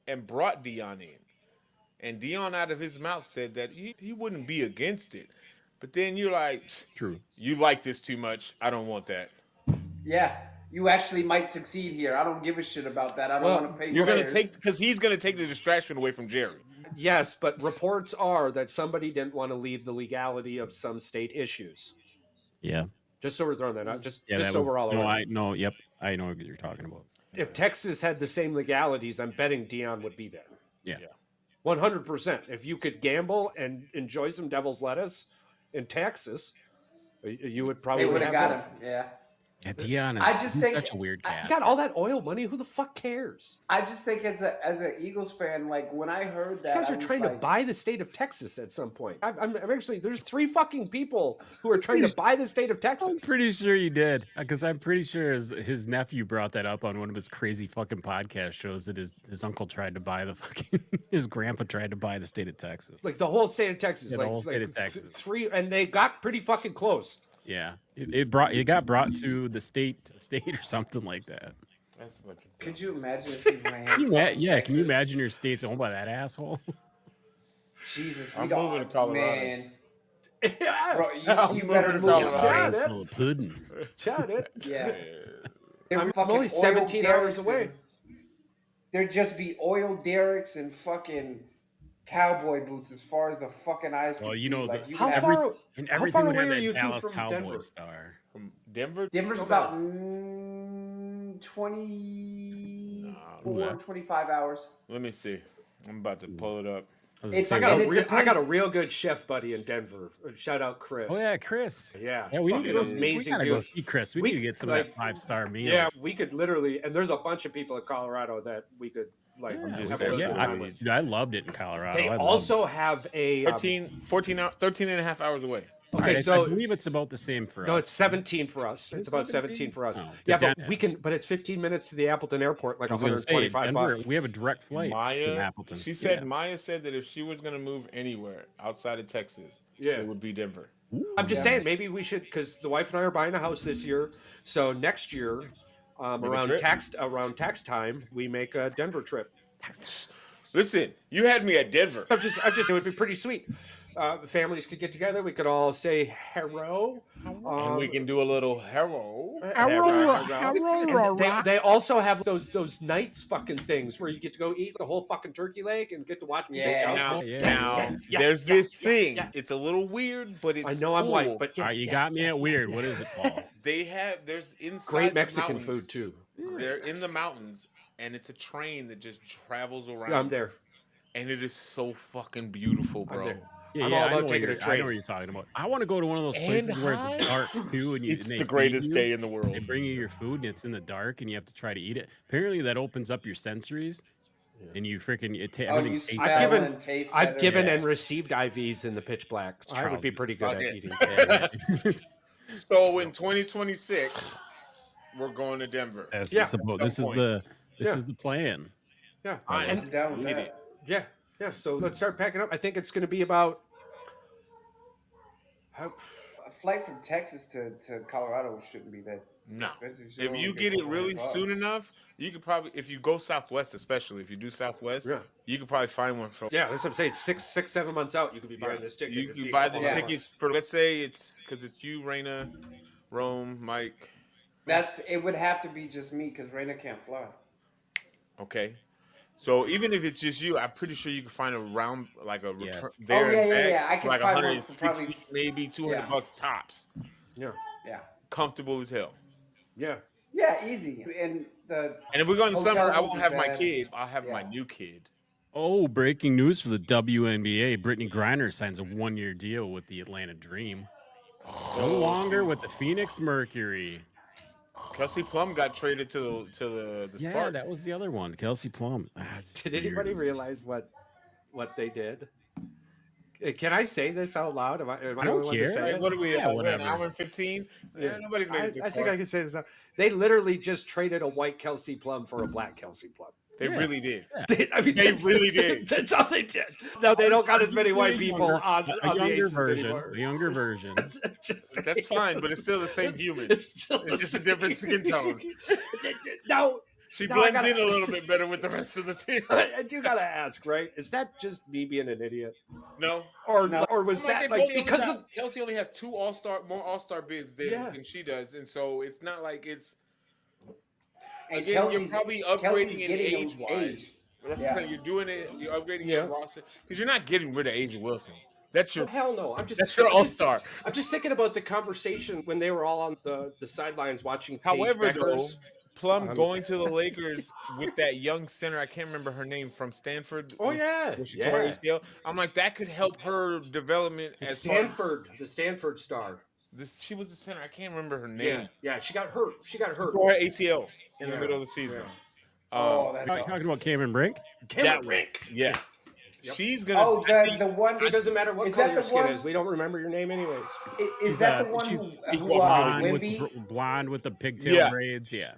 and brought Dion in, and Dion out of his mouth said that he wouldn't be against it, but then you're like, True. you like this too much. I don't want that. Yeah, you actually might succeed here. I don't give a shit about that. I don't Well, want to pay. You're gonna players. take because he's gonna take the distraction away from Jerry. Yes, but reports are that somebody didn't want to leave the legality of some state issues. Yeah. Just so we're throwing that out, just Yeah. That so was, we're all no, aware. I no. Yep. I know what you're talking about. If Texas had the same legalities, I'm betting Dion would be there. Yeah. 100%. If you could gamble and enjoy some devil's lettuce in Texas, you would probably They would have have got him. Yeah. Yeah, Dion is I just he's think- such a weird I- cat. You got all that oil money. Who the fuck cares? I just think as an Eagles fan, like when I heard You that, guys I are was trying to like, buy the state of Texas at some point. I'm actually, there's 3 fucking people who are trying to buy the state of I'm Texas. pretty sure you did, because I'm pretty sure his nephew brought that up on one of his crazy fucking podcast shows that his uncle tried to buy the fucking his grandpa tried to buy the state of Texas. Like the whole state of Texas. Yeah, the like, whole it's state like of Texas. 3, and they got pretty fucking close. Yeah, it got brought to the state or something like that. That's what could you imagine if he ran? Can you fucking yeah, can you Texas? imagine your state's owned by that asshole? Jesus, I'm we don't, moving to Colorado. Man, Yeah, bro, I'm you moving better to move. Colorado. Shut Your it. Full of pudding. Chat it. Yeah. They're I'm fucking only oil 17 hours derricks away. and- There'd just be oil derricks and fucking cowboy boots as far as the fucking eyes can Well, you see. know, like you How would have- far? And How everything far would have away are that you two Dallas from Cowboy Denver? star. From Denver. Denver's Go about back. 24, that's- 25 hours. Let me see. I'm about to pull it up. I was It's- gonna I say, got, And it I got a depends- real good chef buddy in Denver. Shout out Chris. oh yeah, Chris. Yeah. Yeah, we need to go. Fucking We amazing gotta go dude. see Chris. We We- need to get some of like- that 5-star meal. Yeah, we could literally, and there's a bunch of people in Colorado that we could like. Yeah, just have there a for good the time time. with. Dude, I loved it in Colorado. They I loved also it. have a 13 and a half hours away. All Okay, right, so I believe it's about the same for us. no, it's 17 for us. It's It's about 17? 17 for us. Oh, Yeah, to but Den- we can. But it's 15 minutes to the Appleton Airport, like I was gonna say, 125 Denver, bucks. we have a direct flight from Maya, Appleton. she said Yeah. Maya said that if she was gonna move anywhere outside of Texas, Yeah. it would be Denver. I'm just saying, maybe we should, because the wife and I are buying a house this year. So next year, Make a around trip. tax time, we make a Denver trip. Listen, you had me at Denver. I'm just. It would be pretty sweet. Families could get together. We could all say hello. And we can do a little hello. And they also have those nights fucking things where you get to go eat the whole fucking turkey leg and get to watch people joust. Now, there's this thing. It's a little weird, but it's I know I'm white, but All right, you got me at weird. What is it called? There's inside great the Mexican mountains. food too. They're in the mountains, and it's a train that just travels around. Yeah, I'm there. And it is so fucking beautiful, bro. I'm all about taking a train. I know what you're talking about. I want to go to one of those places where it's dark too, and it's the greatest day in the world. They bring you your food, and it's in the dark, and you have to try to eat it. Apparently, that opens up your sensories, and you freaking everything you tastes smell better. and taste I've better. given and received IVs in the pitch black. I would be pretty good at eating. So in 2026, we're going to Denver. This is the plan. Yeah, I'm down with that. Yeah. So let's start packing up. I think it's going to be about. A flight from Texas to Colorado shouldn't be that expensive. If you get it really soon enough, you could probably, if you go Southwest, especially if you do Southwest, you could probably find one for. Yeah, that's what I'm saying. 6-7 months out, you could be buying this ticket. You can buy the tickets for. Let's say it's because it's you, Raina, Rome, Mike. It would have to be just me because Raina can't fly. Okay. So even if it's just you, I'm pretty sure you can find a round like a return I can like find 160, one for maybe $200 tops. Yeah. Comfortable as hell. Yeah, easy. And if we go in the summer, I won't have my bad. kid. I'll have my new kid. Oh, breaking news for the WNBA. Brittany Griner signs a 1-year deal with the Atlanta Dream. No longer with the Phoenix Mercury. Kelsey Plum got traded to the Sparks. Yeah, that was the other one. Kelsey Plum. Did anybody realize what they did? Can I say this out loud? Am I don't the one care. to say it? What are we at? Whatever. An hour and 15? Yeah, nobody's made it this I think far. I can say this out. They literally just traded a white Kelsey Plum for a black Kelsey Plum. They really did. I mean, They really did. That's all they did. No, they don't got as many white people on a the younger Aces version. anymore. A younger version. That's fine, but it's still the same human. It's just a different skin tone. No. She blends in a little bit better with the rest of the team. I do gotta ask, right? Is that just me being an idiot? No. Or was that like because of Kelsey only has more all-star bids than she does, and so it's not like it's. And Again, Kelsey's, you're probably Kelsey's upgrading in getting age-wise. You're doing it. You're upgrading your roster because you're not getting rid of Asia Wilson. That's your hell no. That's your all-star. I'm just thinking about the conversation when they were all on the sidelines watching. Paige However, Beckers. though, Plum going to the Lakers with that young center, I can't remember her name, from Stanford. Oh yeah, when she tore her ACL. I'm like, that could help her development. The Stanford star. She was the center. I can't remember her name. Yeah, she got hurt. She tore her ACL in the middle of the season. That's talking about Cameron Brink. Brink. Yeah. Yep. She's gonna. The one. It doesn't matter what color your skin is. We don't remember your name anyways. Is that the one who Wimby? Blonde with the pigtail braids. Yeah.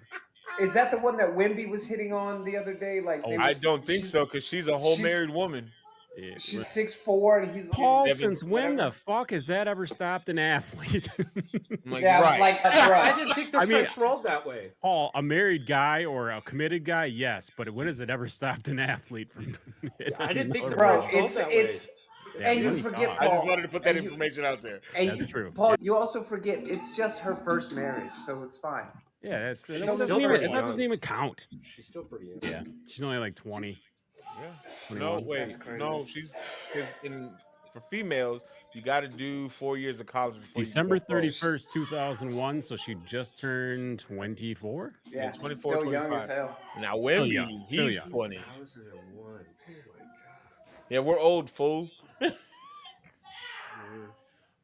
Is that the one that Wimby was hitting on the other day? I don't think so, because she's a whole married woman. Yeah. She's 6'4" and he's Paul. Since when the fuck has that ever stopped an athlete? I didn't think the French rolled that way. Paul, a married guy or a committed guy, yes, but when has it ever stopped an athlete from? I didn't think the French rolled that way. And you forget, Paul. I just wanted to put that information out there. That's true. Paul, you also forget it's just her first marriage, so it's fine. Yeah, that doesn't even count. She's still pretty young. Yeah, she's only like 20. Yeah. No, wait. No, she's for females, you got to do 4 years of college. December 31st, 2001. So she just turned 24. Yeah, 24, still 25. young as hell. Now Wimby, he's 20. 2001. Oh my god. Yeah, we're old, fool.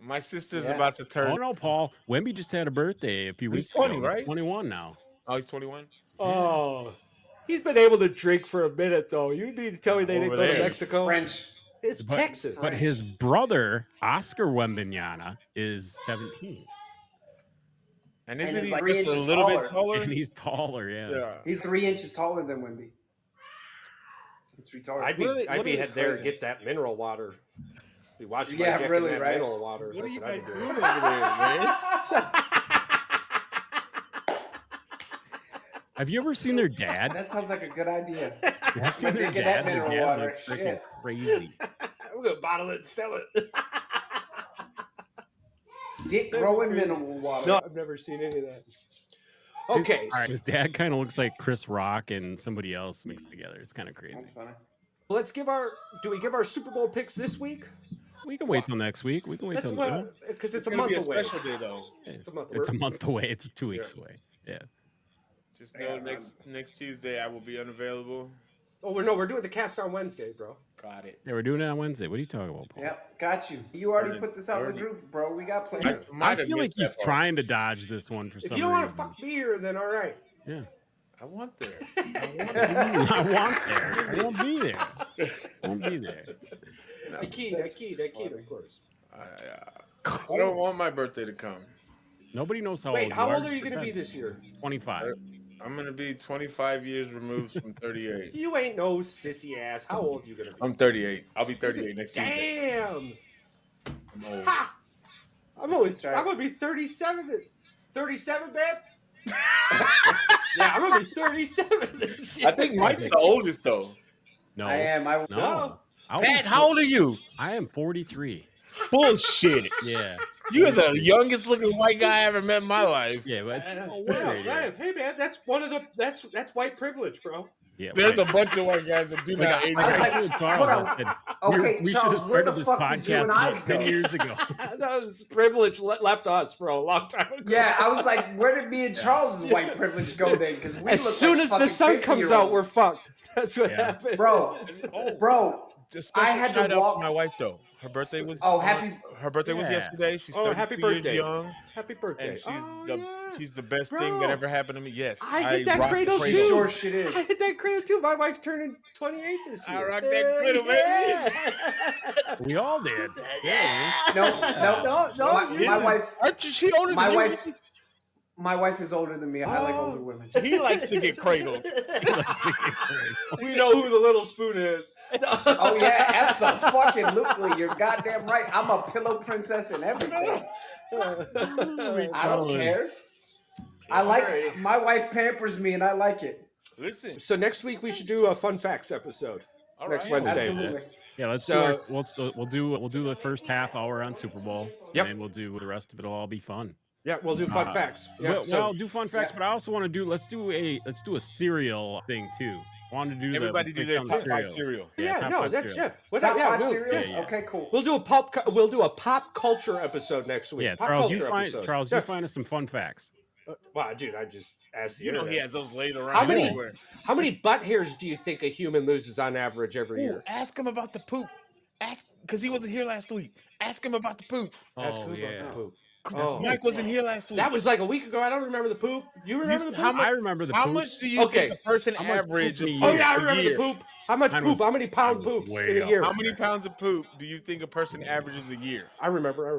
My sister's about to turn. Oh no, Paul. Wemby just had a birthday a few weeks ago. 20, right? He's 21 now. Oh, he's 21. Oh, he's been able to drink for a minute though. You need to tell me they didn't go to Mexico. French. It's Texas. But his brother Oscar Wembanyama is 17. And isn't he like just 3 a inches little taller. bit taller? And he's taller, yeah. He's 3 inches taller than Wimby. It's retarded. I'd be head there and get that mineral water. Be watching my dick really, in that right? mineral water. What are you That's guys what I'd be doing doing. over there, man? Have you ever seen their dad? That sounds like a good idea. Have you seen their Drinking dad? that Their mineral dad water, looks freaking shit. crazy. We're gonna bottle it and sell it. Dick growing mineral water. No, I've never seen any of that. Okay, All right, his dad kind of looks like Chris Rock and somebody else mixed together. It's kind of crazy. That's funny. let's give our. Do we give our Super Bowl picks this week? We can wait till next week. We can wait That's till what, because it's a gonna month be a away. special day though. It's a month. It's a month away. It's 2 weeks Yeah. away. Yeah. Just know next Tuesday I will be unavailable. Oh, we're doing the cast on Wednesday, bro. Got it. Yeah, we're doing it on Wednesday. What are you talking about, Paul? Yep, got you. You already put this out in the group, bro. We got plans. I feel like he's trying to dodge this one for If some you don't want to reason. fuck me here, then all right. Yeah. I want there. I want there. I won't be there. Won't be there. I keyed, of course. I don't want my birthday to come. Nobody knows how Wait, old how you old are you going to be this year? 25. I'm going to be 25 years removed from 38. You ain't no sissy ass. How old are you going to be? I'm 38. I'll be 38 next Tuesday. Damn. I'm old. Ha! I'm going to be 37. 37, babe? Yeah, I'm going to be 37 this year. I think Mike's the oldest though. No. I am. No. Pat, how old are you? I am 43. Bullshit. Yeah. You're the youngest looking white guy I ever met in my life. Yeah, but it's Wow, refrigerator. right. Hey man, that's one of the that's white privilege, bro. Yeah, There's right. a bunch of white guys that do Like, not age. I was like, told Charles, hold on. I said, Okay, we should Charles, have where started the this fuck did you podcast and I about 10 go? years ago. That was privilege left us, bro, a long time ago. Yeah, I was like, where did me and Charles's white privilege go then? Because we As look soon like as the fucking sun comes out, we're 50-year-olds. fucked. That's what Yeah. happens. Bro, Just I had to shout out walk- my wife though. Her birthday was her birthday was Yeah. yesterday. She's Oh, 32 happy years birthday. young, Happy birthday. and Oh, she's the best Bro. thing that ever happened to me. Yes, I hit that rock the cradle, she too. sure shit is. I hit that cradle too. My wife's turning 28 this year. I rock that cradle, baby. Yeah. We all did. No. My wife, Aren't you? She older my than wife, my wife is older than me. I like older women. you. He likes to get cradled. We know who the little spoon is. Oh yeah, absolutely. You're goddamn right. I'm a pillow princess and everything. I don't care. I like my wife pampers me and I like it. Listen, So next week we should do a fun facts episode. all next right. Wednesday. Absolutely. Yeah, let's So- do we'll do the first half hour on Super Bowl. Yep. And then we'll do the rest of it. It'll all be fun. Yeah, we'll do fun facts. Yeah, Well, I'll do fun facts, but I also want to do let's do a cereal thing too. I want to do Everybody do their break top down 5 cereals. cereal. yeah, top no, five that's cereals. yeah. Top five we'll, cereals. yeah. Okay, cool. We'll do a pop culture episode next week. Yeah, pop Charles, culture episode. you Yeah. find us some fun facts. Wow, dude, I just asked the You know internet. he has those laid around How many- everywhere. How many butt hairs do you think a human loses on average every Ooh, year? ask him about the poop. Ask because he wasn't here last week. Ask him about the poop. Ask Oh who yeah. about the poop. Mike wasn't here last week. That was like a week ago. I don't remember the poop. You remember the poop? I remember the How poop. much do you Okay. think a person How much average poop a do you Oh eat? yeah, I a remember year? the poop. How much Mine poop? was- How many pound was poops way in a up. year? How many pounds of poop do you think a person averages a year? I remember. All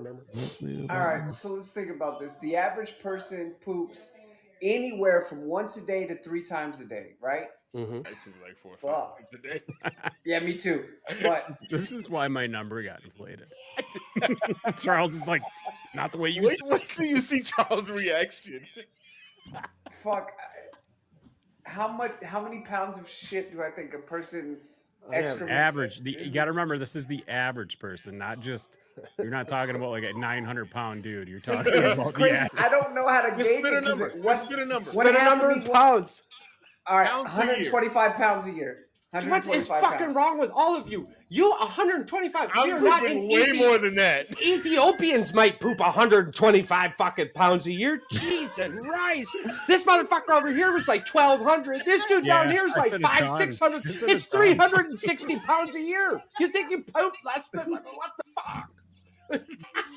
right, so let's think about this. The average person poops anywhere from once a day to 3 times a day, right? Mm-hmm. I poop like 4 or 5 Wow. times a day. Yeah, me too. But This is why my number got inflated. Charles is like, not the way you Wait said. till you see Charles' reaction. fuck, how many pounds of shit do I think a person excrements? Average. You got to remember, this is the average person, not just. You're not talking about like a 900-pound dude. You're talking This is about the crazy. average. I don't know how to Just gauge spit a it. 'cause number. it- Just spit a number. What Spend a happened number to of me- pounds. All right, Pounds per year. 125 pounds a year. What is 125 fucking pounds. wrong with all of you? You 125. I'm You're not pooping in way more than that. Ethiopians might poop 125 fucking pounds a year. Jesus Christ. This motherfucker over here was like 1,200. This dude down Yeah, here is I like could've 500, done. 600. I could've It's done. 360 pounds a year. You think you poop less than what the fuck?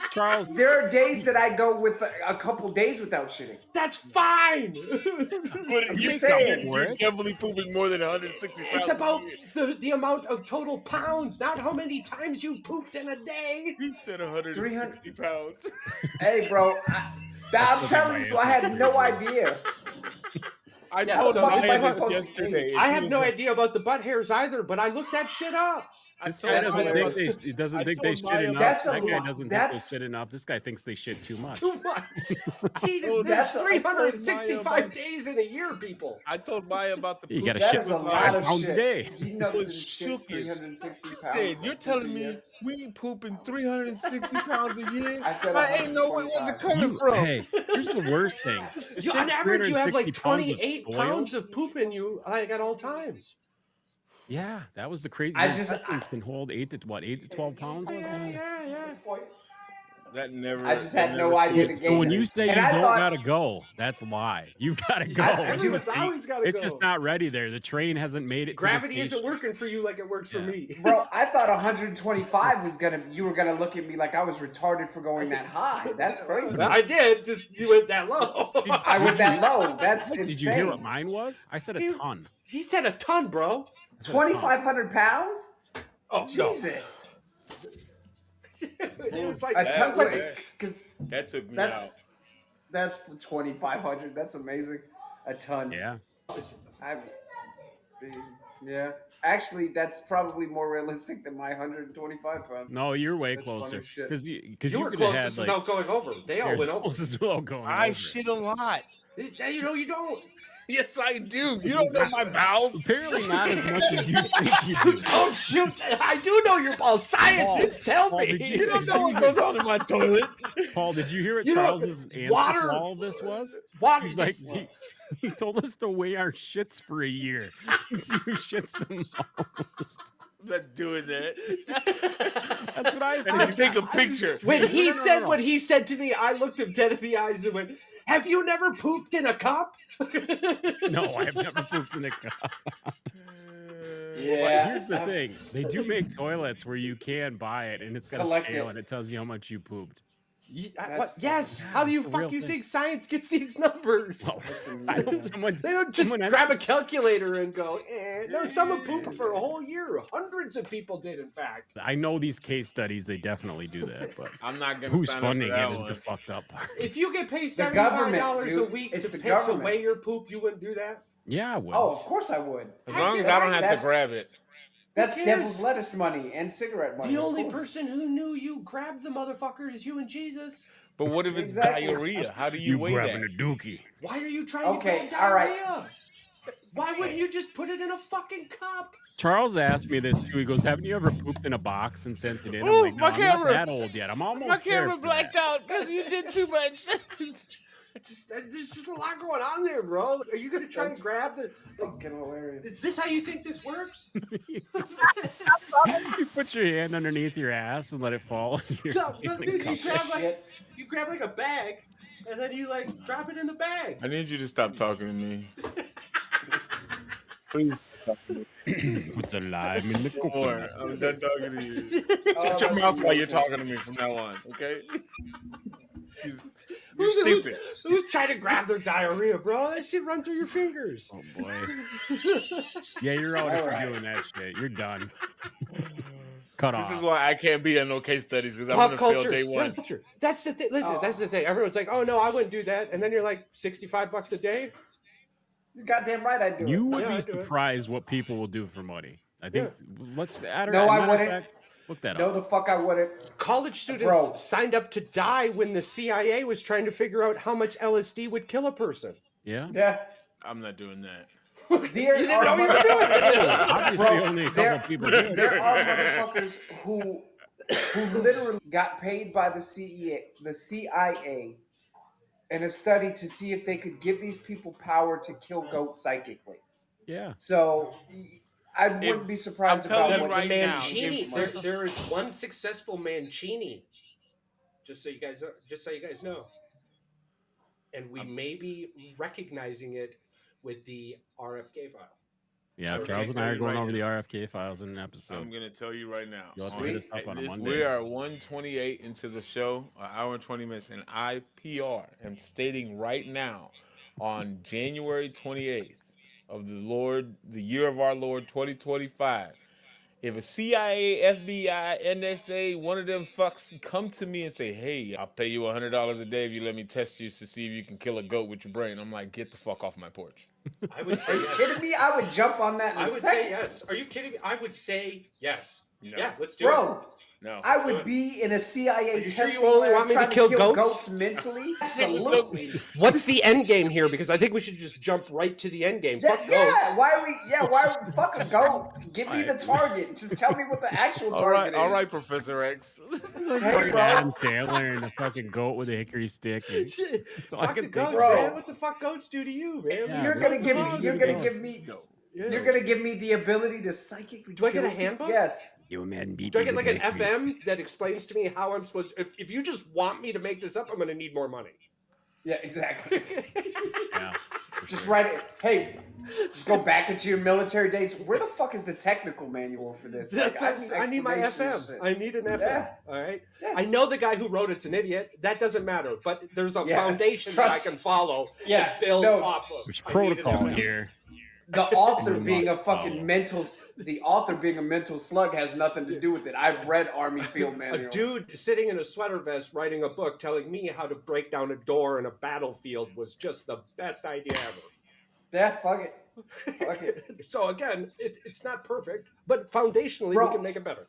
Charles, There are days that I go with a couple days without shitting. That's fine. But I'm you just saying. you're definitely pooping more than 160 pounds. It's about a year. the amount of total pounds, not how many times you pooped in a day. He said 160 pounds. Hey, bro, I'm telling you, I had no idea. I Yeah, told so Maya this is this supposed to yesterday. age. I have no idea about the butt hairs either, but I looked that shit up. This told guy That's doesn't think hilarious. he doesn't I think they told shit Maya enough. That's a That guy lot. doesn't think That's they shit enough. This guy thinks they shit too much. Too much. Jesus, Oh, there's that's a- I told 365 days in a year, people. I told Maya about the You poop. gotta That shit is a 5 lot of pounds a shit. day. Do you know Was this shit's shook it. 360 He pounds? said, "You're like, telling a me year? we ain't pooping 360 pounds a year? I said I ain't know where it was 125. coming from." Hey, here's the worst thing. Just On take average, you have 360 like pounds of 28 soil. pounds of poop in you, like at all times. Yeah, that was the crazy. I Your just- intestines can hold 8 to 12 pounds. Was it? Yeah. That never. I just that had no never idea stood the So when gauge. you say And you I don't thought- gotta go, that's a lie. You've gotta go. Everyone's always gotta It's go. just not ready there. The train hasn't made it. Gravity to the isn't station. working for you like it works for Yeah. me. Bro, I thought 125 was gonna. You were gonna look at me like I was retarded for going that high. That's crazy. I did. Just you went that low. I went that low. That's insane. Did you hear what mine was? I said a You- ton. He said a ton, bro. 2,500 pounds? Oh Jesus. It was like A That- ton, that- because That took me that's out. that's 2,500. That's amazing. A ton. Yeah. Yeah. Actually, that's probably more realistic than my 125 pounds. No, you're way That's funny closer. shit. Because you you were could have closest had like without going over. They all you're went over. closest without going I over. shit a lot. You know you don't. Yes, I do. You don't know my bowels. Apparently not as much as you think you do. Don't shoot. I do know your balls. Scientists tell Paul, me. did You don't know what goes on in my toilet. Paul, did you hear what You know, Charles's answer water- to all of this was? Water. He's like, he told us to weigh our shits for a year and see who shits the most. I'm not doing that. That's what I And said. you take a picture. When he No. said what he said to me, I looked him dead in the eyes and went, "Have you never pooped in a cup?" No, I've never pooped in a cup. Yeah. But here's the thing: they do make toilets where you can buy it, and it's got a Collect scale, it. and it tells you how much you pooped. What? Yes. How do you It's a real fuck you thing. think science gets these numbers? Oh, That's I don't, amazing. someone, They don't just someone has- grab a calculator and go, no, someone pooped for a whole year. Hundreds of people did, in fact. I know these case studies; they definitely do that. But I'm not gonna who's sign funding up for it that is one. the fucked up part. If you get paid The government, $75 a dude. week It's to the pay to government. weigh your poop, you wouldn't do that? Yeah, I will. Oh, of course I would. As long as I don't have to That's- grab it. That's cares? devil's lettuce money and cigarette money. The of only course. person who knew you grabbed the motherfucker is you and Jesus. But what if it's Exactly. diarrhea? How do you weigh grabbing that? a dookie. Why are you trying Okay, to grab all right. diarrhea? Why wouldn't you just put it in a fucking cup? Charles asked me this too. He goes, "Haven't you ever pooped in a box and sent it in?" I'm Ooh, like, "No, my I'm camera. not that old yet. I'm almost My there camera for blacked that." out because you did too much. There's just a lot going on there, bro. Are you gonna try and grab the? Fucking hilarious. Is this how you think this works? You put your hand underneath your ass and let it fall. No, dude, Shit. you grab like a bag, and then you like drop it in the bag. I need you to stop talking to me. Please. Put the lime in the More. coconut. I'm done talking to you. Oh, Shut your that's mouth while you're amazing. talking to me from now on, okay? You're Who's, stupid. who's trying to grab their diarrhea, bro? That shit run through your fingers. Oh boy. Yeah, you're out if Alright. you're doing that shit. You're done. Cut off. This is why I can't be in no case studies because I'm Pop gonna fail culture. day Yeah, one. culture. That's the thing. Listen, Oh. that's the thing. Everyone's like, "Oh no, I wouldn't do that," and then you're like, $65 a day. You're goddamn right I do You it. would Yeah, be I do it. surprised what people will do for money. I think. Let's add her. No, I matter of wouldn't. fact, look that No, up. the fuck I wouldn't. College students Bro. signed up to die when the CIA was trying to figure out how much LSD would kill a person. Yeah. Yeah. I'm not doing that. There You didn't are know you were doing it. Obviously, Bro, only a there- couple people do. There are motherfuckers who literally got paid by the CIA in a study to see if they could give these people power to kill goats psychically. Yeah. So I wouldn't be surprised I'm telling about you what right the now, Mancini. give- There is one successful Mancini. Just so you guys know, and we may be recognizing it with the RFK file. Yeah. Okay, Charles and I tell are you going right over now. the RFK files in an episode. I'm gonna tell you right now. You'll have to hit us up on a This- Monday. We are 1:28 into the show, an hour and 20 minutes, and IPR am stating right now, on January 28th of the year of our Lord 2025, if a CIA, FBI, NSA, one of them fucks come to me and say, "Hey, I'll pay you $100 a day if you let me test you to see if you can kill a goat with your brain," I'm like, "Get the fuck off my porch." I would Are say you yes. kidding me? I would jump on that in a I would second. say yes. Are you kidding me? I would say yes. No. Yeah, let's do it. Bro, No. I do would it. be in a CIA Are you testing sure you only lab want me to trying kill kill goats? mentally. Absolutely. What's the end game here? Because I think we should just jump right to the end game. Yeah, Fuck yeah. goats. Why fuck a goat? Give me the target. Just tell me what the actual target is. All right, Professor X. It's like Hey, fucking bro. Adam Sandler and a fucking goat with a hickory stick. And all I Fuck can the think goats, Bro. man. What the fuck goats do to you, man? Yeah, You're gonna give me. You're gonna goats. give me. Yeah. You're gonna give me the ability to psychically. Do I get a kill- handbook? Yes. You man beat Do I me get with like an hickory stick. FM that explains to me how I'm supposed to? If you just want me to make this up, I'm going to need more money. Yeah. Exactly. Yeah. Just write it. Hey, just go back into your military days. Where the fuck is the technical manual for this? That's I need my explanations FM. and I need an FM. Yeah. All right. Yeah. I know the guy who wrote it's an idiot. That doesn't matter. But there's a Yeah. foundation Trust- that I can follow. Yeah, And build no. off of. There's I need an protocol FM. here. The author You being a must fucking follow. the author being a mental slug has nothing to do with it. I've read Army Field A Manual. dude sitting in a sweater vest writing a book telling me how to break down a door in a battlefield was just the best idea ever. Yeah, fuck it. Fuck it. So again, it's not perfect, but foundationally Bro. we can make it better.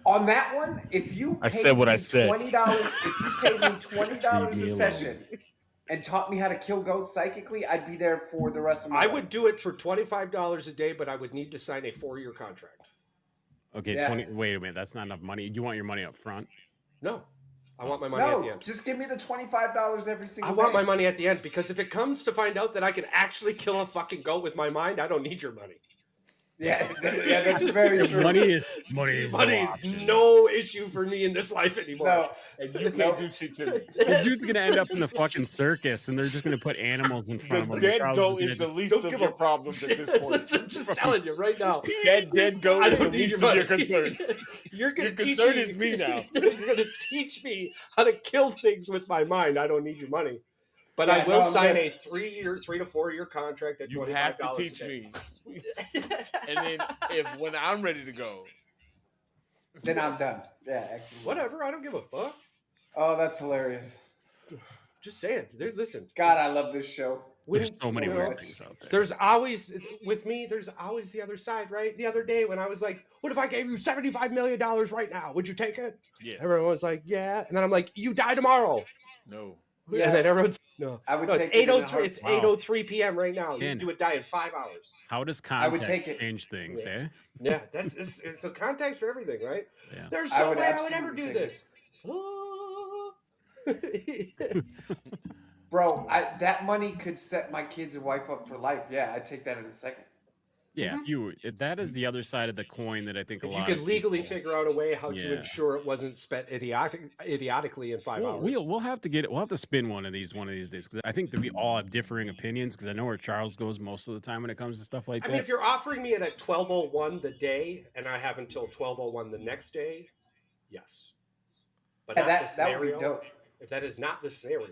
On that one, if you I paid said what me I said. $20, if you paid me $20 Leave a me session and taught me how to kill goats psychically, I'd be there for the rest of my I life. would do it for $25 a day, but I would need to sign a 4-year contract. Okay, Yeah. 20. Wait a minute. That's not enough money. You want your money up front? No, I want my money at the No, end. just give me the $25 every single I want day. my money at the end because if it comes to find out that I can actually kill a fucking goat with my mind, I don't need your money. Yeah, yeah, that's very true. Money is money Is no issue for me in this life anymore. No, And you can't do shit to me. The dude's gonna end up in the fucking circus, and they're just gonna put animals in front The of him. dead Charles goat gonna is the just- least Don't of give your a- problems at this point. I'm just telling you right now. That dead goat I is the don't need least your of money. your concern. You're gonna Your teach concern me. is me now. You're gonna teach me how to kill things with my mind. I don't need your money, but Yeah, I will no, I'm sign good. a 3 to 4 year contract at You $25 have to a teach day. me. And then when I'm ready to go, then I'm done. Yeah, excellent. Whatever. I don't give a fuck. Oh, that's hilarious. Just saying. Listen. God, I love this show. When, There's so many you know, weird things out there. There's always with me. There's always the other side, right? The other day when I was like, "What if I gave you $75 million right now? Would you take it?" yes. Everyone was like, "Yeah," and then I'm like, "You die tomorrow." No. Yes. And then everyone's no. I would No, it's take it in a 8:03. It's Wow. 8:03 p.m. right now. Man. You would die in 5 hours. How does I would context take it. change things? Yeah. Eh? Yeah, it's a context for everything, right? Yeah. There's I no would way I would ever absolutely do take this. Bro, that money could set my kids and wife up for life. Yeah, I'd take that in a second. Yeah, that is the other side of the coin that I think a If you lot could of legally people- figure out a way how to Yeah. ensure it wasn't spent idiotically in 5 hours. We'll have to get it. We'll have to spin one of these days because I think that we all have differing opinions. Because I know where Charles goes most of the time when it comes to stuff like I that. mean, if you're offering me it at 12:01 the day, and I have until 12:01 the next day, yes. But Yeah, not the that would scenario. be dope. If that is not the scenario,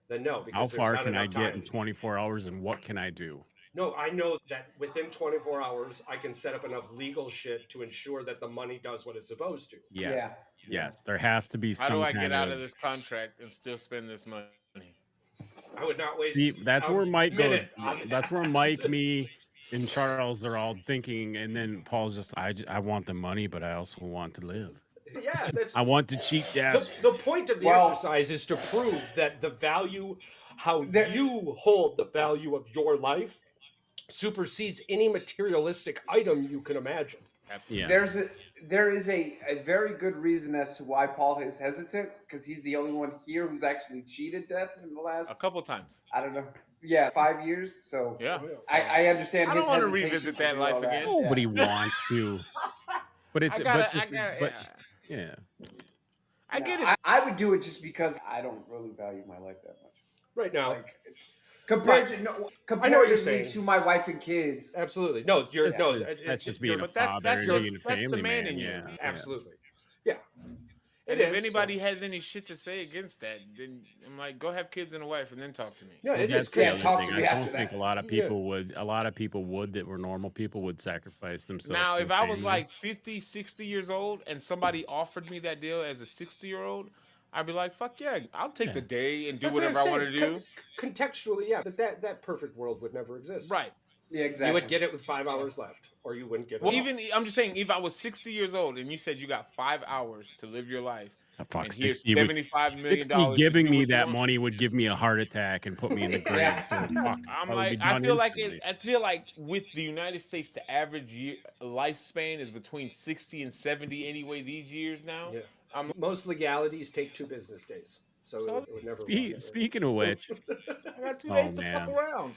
then no. Because How there's far not can I enough get time. in 24 hours, and what can I do? No, I know that within 24 hours, I can set up enough legal shit to ensure that the money does what it's supposed to. Yes, Yeah. yes, there has to be How some do I kind get out of this contract and still spend this money? I would not waste. See, that's a where Mike goes. minute on that. That's where Mike, me, and Charles are all thinking, and then Paul's just, I want the money, but I also want to live. Yeah, that's I want to cheat death. the point of the Well- exercise is to prove that the value, how There- you hold the value of your life, supersedes any materialistic item you can imagine. Absolutely. Yeah. There is a very good reason as to why Paul is hesitant, because he's the only one here who's actually cheated death in the last, A couple times. I don't know, 5 years. So Yeah. I understand I his don't wanna hesitation revisit to that do life all that. again. Nobody Yeah. wants to. But it's I yeah. I get it. I would do it just because I don't really value my life that much. Right now, Like compared to I know what you're comparatively saying. to my wife and kids. absolutely. No, you're That's no. just- that's just you're- being a But that's- father that's and your- being a that's the family man man. in you. Yeah, yeah. absolutely. Yeah. And It if is, anybody so- has any shit to say against that, then I'm like, go have kids and a wife and then talk to me. Yeah, Well, it that's is. the Yeah, other talk thing. to I me don't after think that. a lot of Yeah. people would. A lot of people would that were normal people would sacrifice themselves. Now, for if the I was family. like 50, 60 years old and somebody offered me that deal as a 60-year-old, I'd be like, fuck yeah, I'll take the day and do That's what whatever I'm I want to saying. do. Contextually, yeah, but that perfect world would never exist. Right. Yeah, exactly. You would get it with 5 hours left, or you wouldn't get it. Well, at all. even I'm just saying, if I was 60 years old and you said you got 5 hours to live your life, Fuck, and here's 60 would- $75 million 60 to giving do me what you that want. money would give me a heart attack and put me in the grave. Yeah. So fuck, I'm I would be like, I done feel like instantly. I feel like with the United States, the average lifespan is between 60 and 70 anyway these years now. Yeah. Most legalities take 2 business days, so it would never. Speaking of which, I got 2 Oh, days to man. fuck around.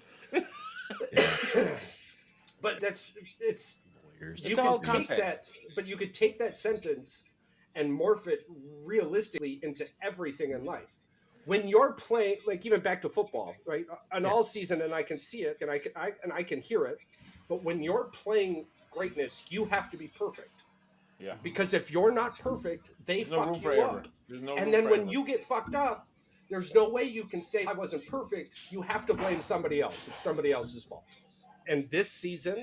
But it's Warriors. you all can take context. that, but you could take that sentence and morph it realistically into everything in life. When you're playing, like even back to football, right? An all season, and I can see it, and I can hear it. But when you're playing greatness, you have to be perfect. Yeah. Because if you're not perfect, they There's no room fuck for you error. up. There's no And room then for when error. you get fucked up, there's no way you can say I wasn't perfect. You have to blame somebody else. It's somebody else's fault. And this season,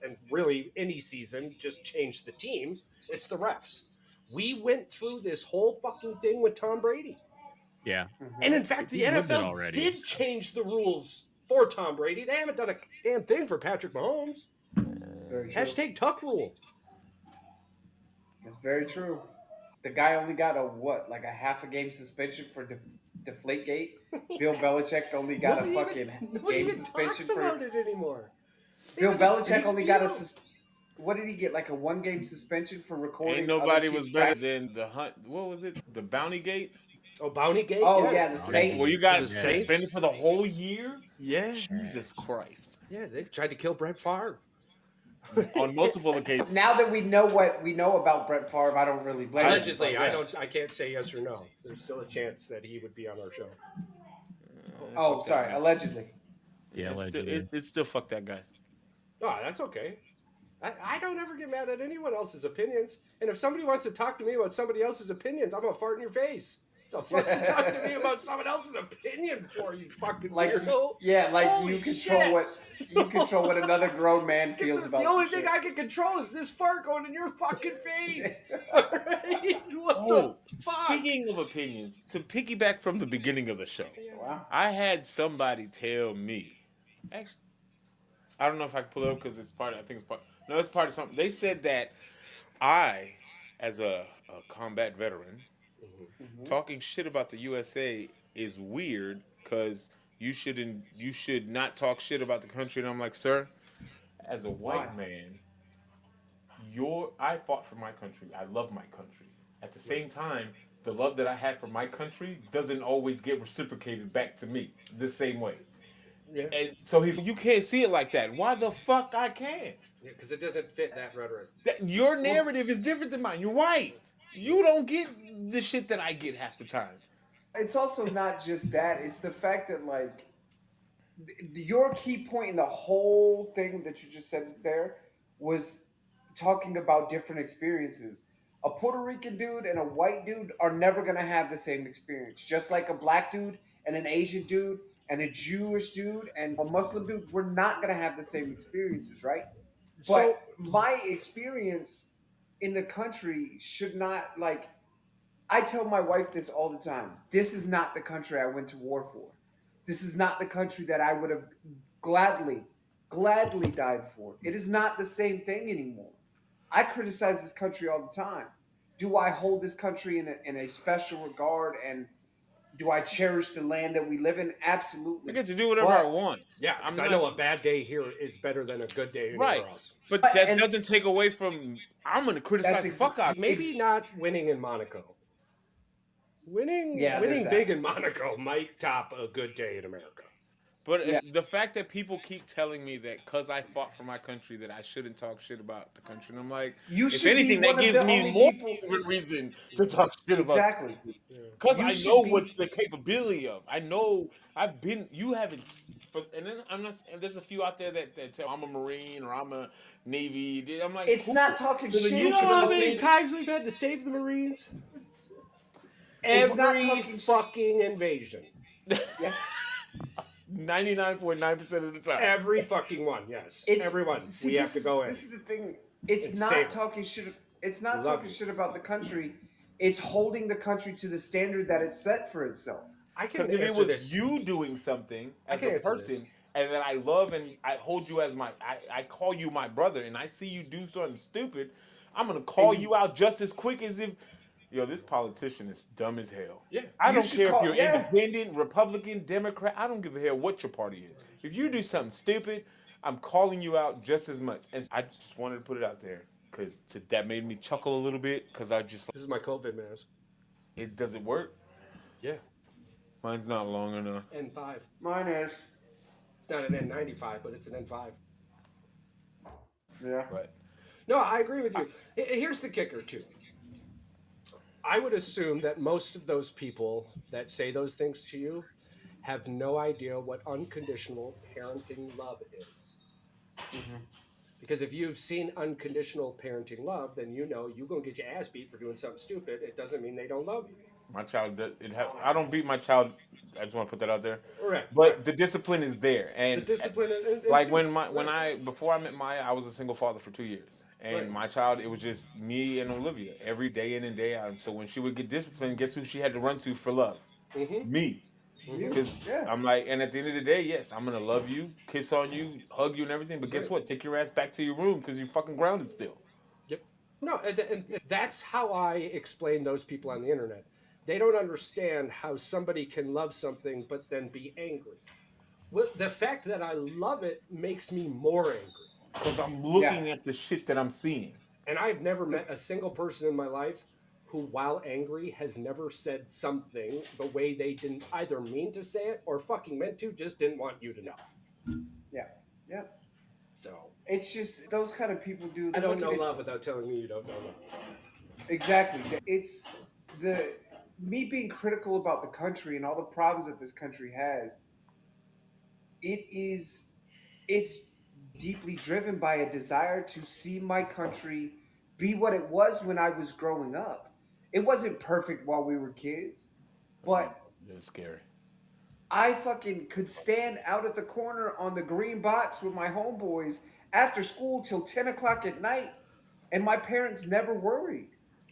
and really any season, just changed the team. It's the refs. We went through this whole fucking thing with Tom Brady. Yeah. And in fact, the He lived it NFL already. did change the rules for Tom Brady. They haven't done a damn thing for Patrick Mahomes. Very true. Hashtag Tuck rule. That's very true. The guy only got a half a game suspension for Deflategate. Bill Belichick only got a fucking Nobody game even suspension talks for. about it anymore. It Bill was a Belichick big only got a deal. what did he get? Like a 1-game suspension for recording. Ain't nobody other was teams' better practice? than the hunt. What was it? The Bounty Gate. Oh, Bounty Gate? Oh yeah, the Saints. Well, you got The Saints? suspended for the whole year. Yeah. Jesus Christ. Yeah, they tried to kill Brett Favre. On multiple occasions. Now that we know what we know about Brett Favre, I don't really blame him. Allegedly, but- I can't say yes or no. There's still a chance that he would be on our show. Oh, sorry, allegedly. Yeah, It's still, allegedly. it's still fuck that guy. Oh, that's okay. I don't ever get mad at anyone else's opinions. And if somebody wants to talk to me about somebody else's opinions, I'm gonna fart in your face. The fuck you talking to me about someone else's opinion for, you fucking weirdo? Yeah, like Holy you control shit. what another grown man feels about. The only some thing shit. I can control is this fart going in your fucking face. Alright? What Oh, the fuck? speaking of opinions, to piggyback from the beginning of the show, Wow. I had somebody tell me, actually, I don't know if I can pull it up because it's part. I think it's part. No, it's part of something. They said that I, as a combat veteran, talking shit about the USA is weird because you should not talk shit about the country. And I'm like, sir, as a white man, I fought for my country. I love my country. At the same time, the love that I had for my country doesn't always get reciprocated back to me the same way. Yeah. And so you can't see it like that. Why the fuck I can't? Because it doesn't fit that rhetoric. Your narrative is different than mine. You're white. You don't get the shit that I get half the time. It's also not just that. It's the fact that like your key point in the whole thing that you just said there was talking about different experiences. A Puerto Rican dude and a white dude are never gonna have the same experience. Just like a black dude and an Asian dude and a Jewish dude and a Muslim dude, we're not gonna have the same experiences, right? But my experience in the country should not, like, I tell my wife this all the time. This is not the country I went to war for. This is not the country that I would have gladly died for. It is not the same thing anymore. I criticize this country all the time. Do I hold this country in a special regard, and do I cherish the land that we live in? Absolutely. I get to do whatever I want. Yeah, I know a bad day here is better than a good day anywhere else. But that doesn't take away from I'm going to criticize the fuck out. Maybe not winning in Monaco. Winning big in Monaco might top a good day in America. But the fact that people keep telling me that because I fought for my country that I shouldn't talk shit about the country, and I'm like, if anything, that gives me more reason to talk shit about. Exactly. Because I know what's the capability of. I know you haven't. And then I'm not. And there's a few out there that tell I'm a Marine or I'm a Navy. I'm like, it's not talking shit. You know how many times we've had to save the Marines? It's not Every talking fucking invasion. Yeah. 99.9% of the time. Every fucking one, yes. Everyone. We have to go in. This is the thing. It's not talking shit. It's not talking shit about the country. It's holding the country to the standard that it's set for itself. I can Because if it answer was this. you doing something I as can a answer person, this. and that I love and I hold you as I call you my brother, and I see you do something stupid, I'm gonna call you out just as quick as if, yo, this politician is dumb as hell. Yeah. I You don't should care call- if you're yeah. independent, Republican, Democrat. I don't give a hell what your party is. If you do something stupid, I'm calling you out just as much. And I just wanted to put it out there because that made me chuckle a little bit because I just This is my COVID mask. it doesn't work. Yeah. Mine's not long enough. N5. Mine is. It's not an N95, but it's an N5. Yeah. But No, I agree with you. Here's the kicker, too. I would assume that most of those people that say those things to you have no idea what unconditional parenting love is. Because if you've seen unconditional parenting love, then you know you're going to get your ass beat for doing something stupid. It doesn't mean they don't love you. my child, I don't beat my child. I just want to put that out there. Right. But the discipline is there, and The discipline like when ensues. before I met Maya, I was a single father for 2 years, and Right. my child, it was just me and Olivia every day in and day out. And so when she would get disciplined, guess who she had to run to for love? Me. Because Yeah. I'm like, and at the end of the day, yes, I'm gonna love you, kiss on you, hug you, and everything. But guess Right. what? Take your ass back to your room because you're fucking grounded still. Yep. No, and that's how I explain those people on the internet. They don't understand how somebody can love something but then be angry. Well, the fact that I love it makes me more angry. Because I'm looking at the shit that I'm seeing. And I've never met a single person in my life who, while angry, has never said something the way they didn't either mean to say it or fucking meant to, just didn't want you to know. Yeah. Yeah. So It's just those kind of people do. I don't look know at it- love without telling me you don't know love. Exactly. It's me being critical about the country and all the problems that this country has. It's deeply driven by a desire to see my country be what it was when I was growing up. It wasn't perfect while we were kids, but It was scary. I fucking could stand out at the corner on the green box with my homeboys after school till 10 o'clock at night, and my parents never worried.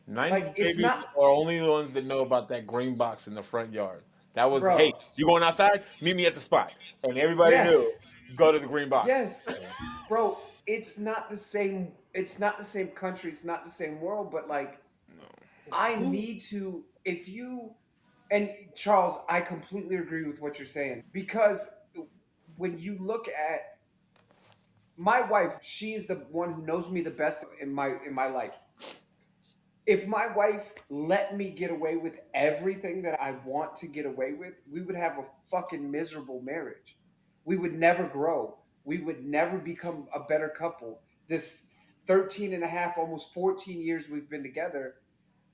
90s Like, it's babies not- are only the ones that know about that green box in the front yard. That was, Bro. hey, you going outside? Meet me at the spot. And everybody Yes. knew, go to the green box. Yes, bro, it's not the same. It's not the same country. It's not the same world. But like, I need to. If you and Charles, I completely agree with what you're saying because when you look at my wife, she is the one who knows me the best in my life. If my wife let me get away with everything that I want to get away with, we would have a fucking miserable marriage. We would never grow. We would never become a better couple. This 13 and a half, almost 14 years we've been together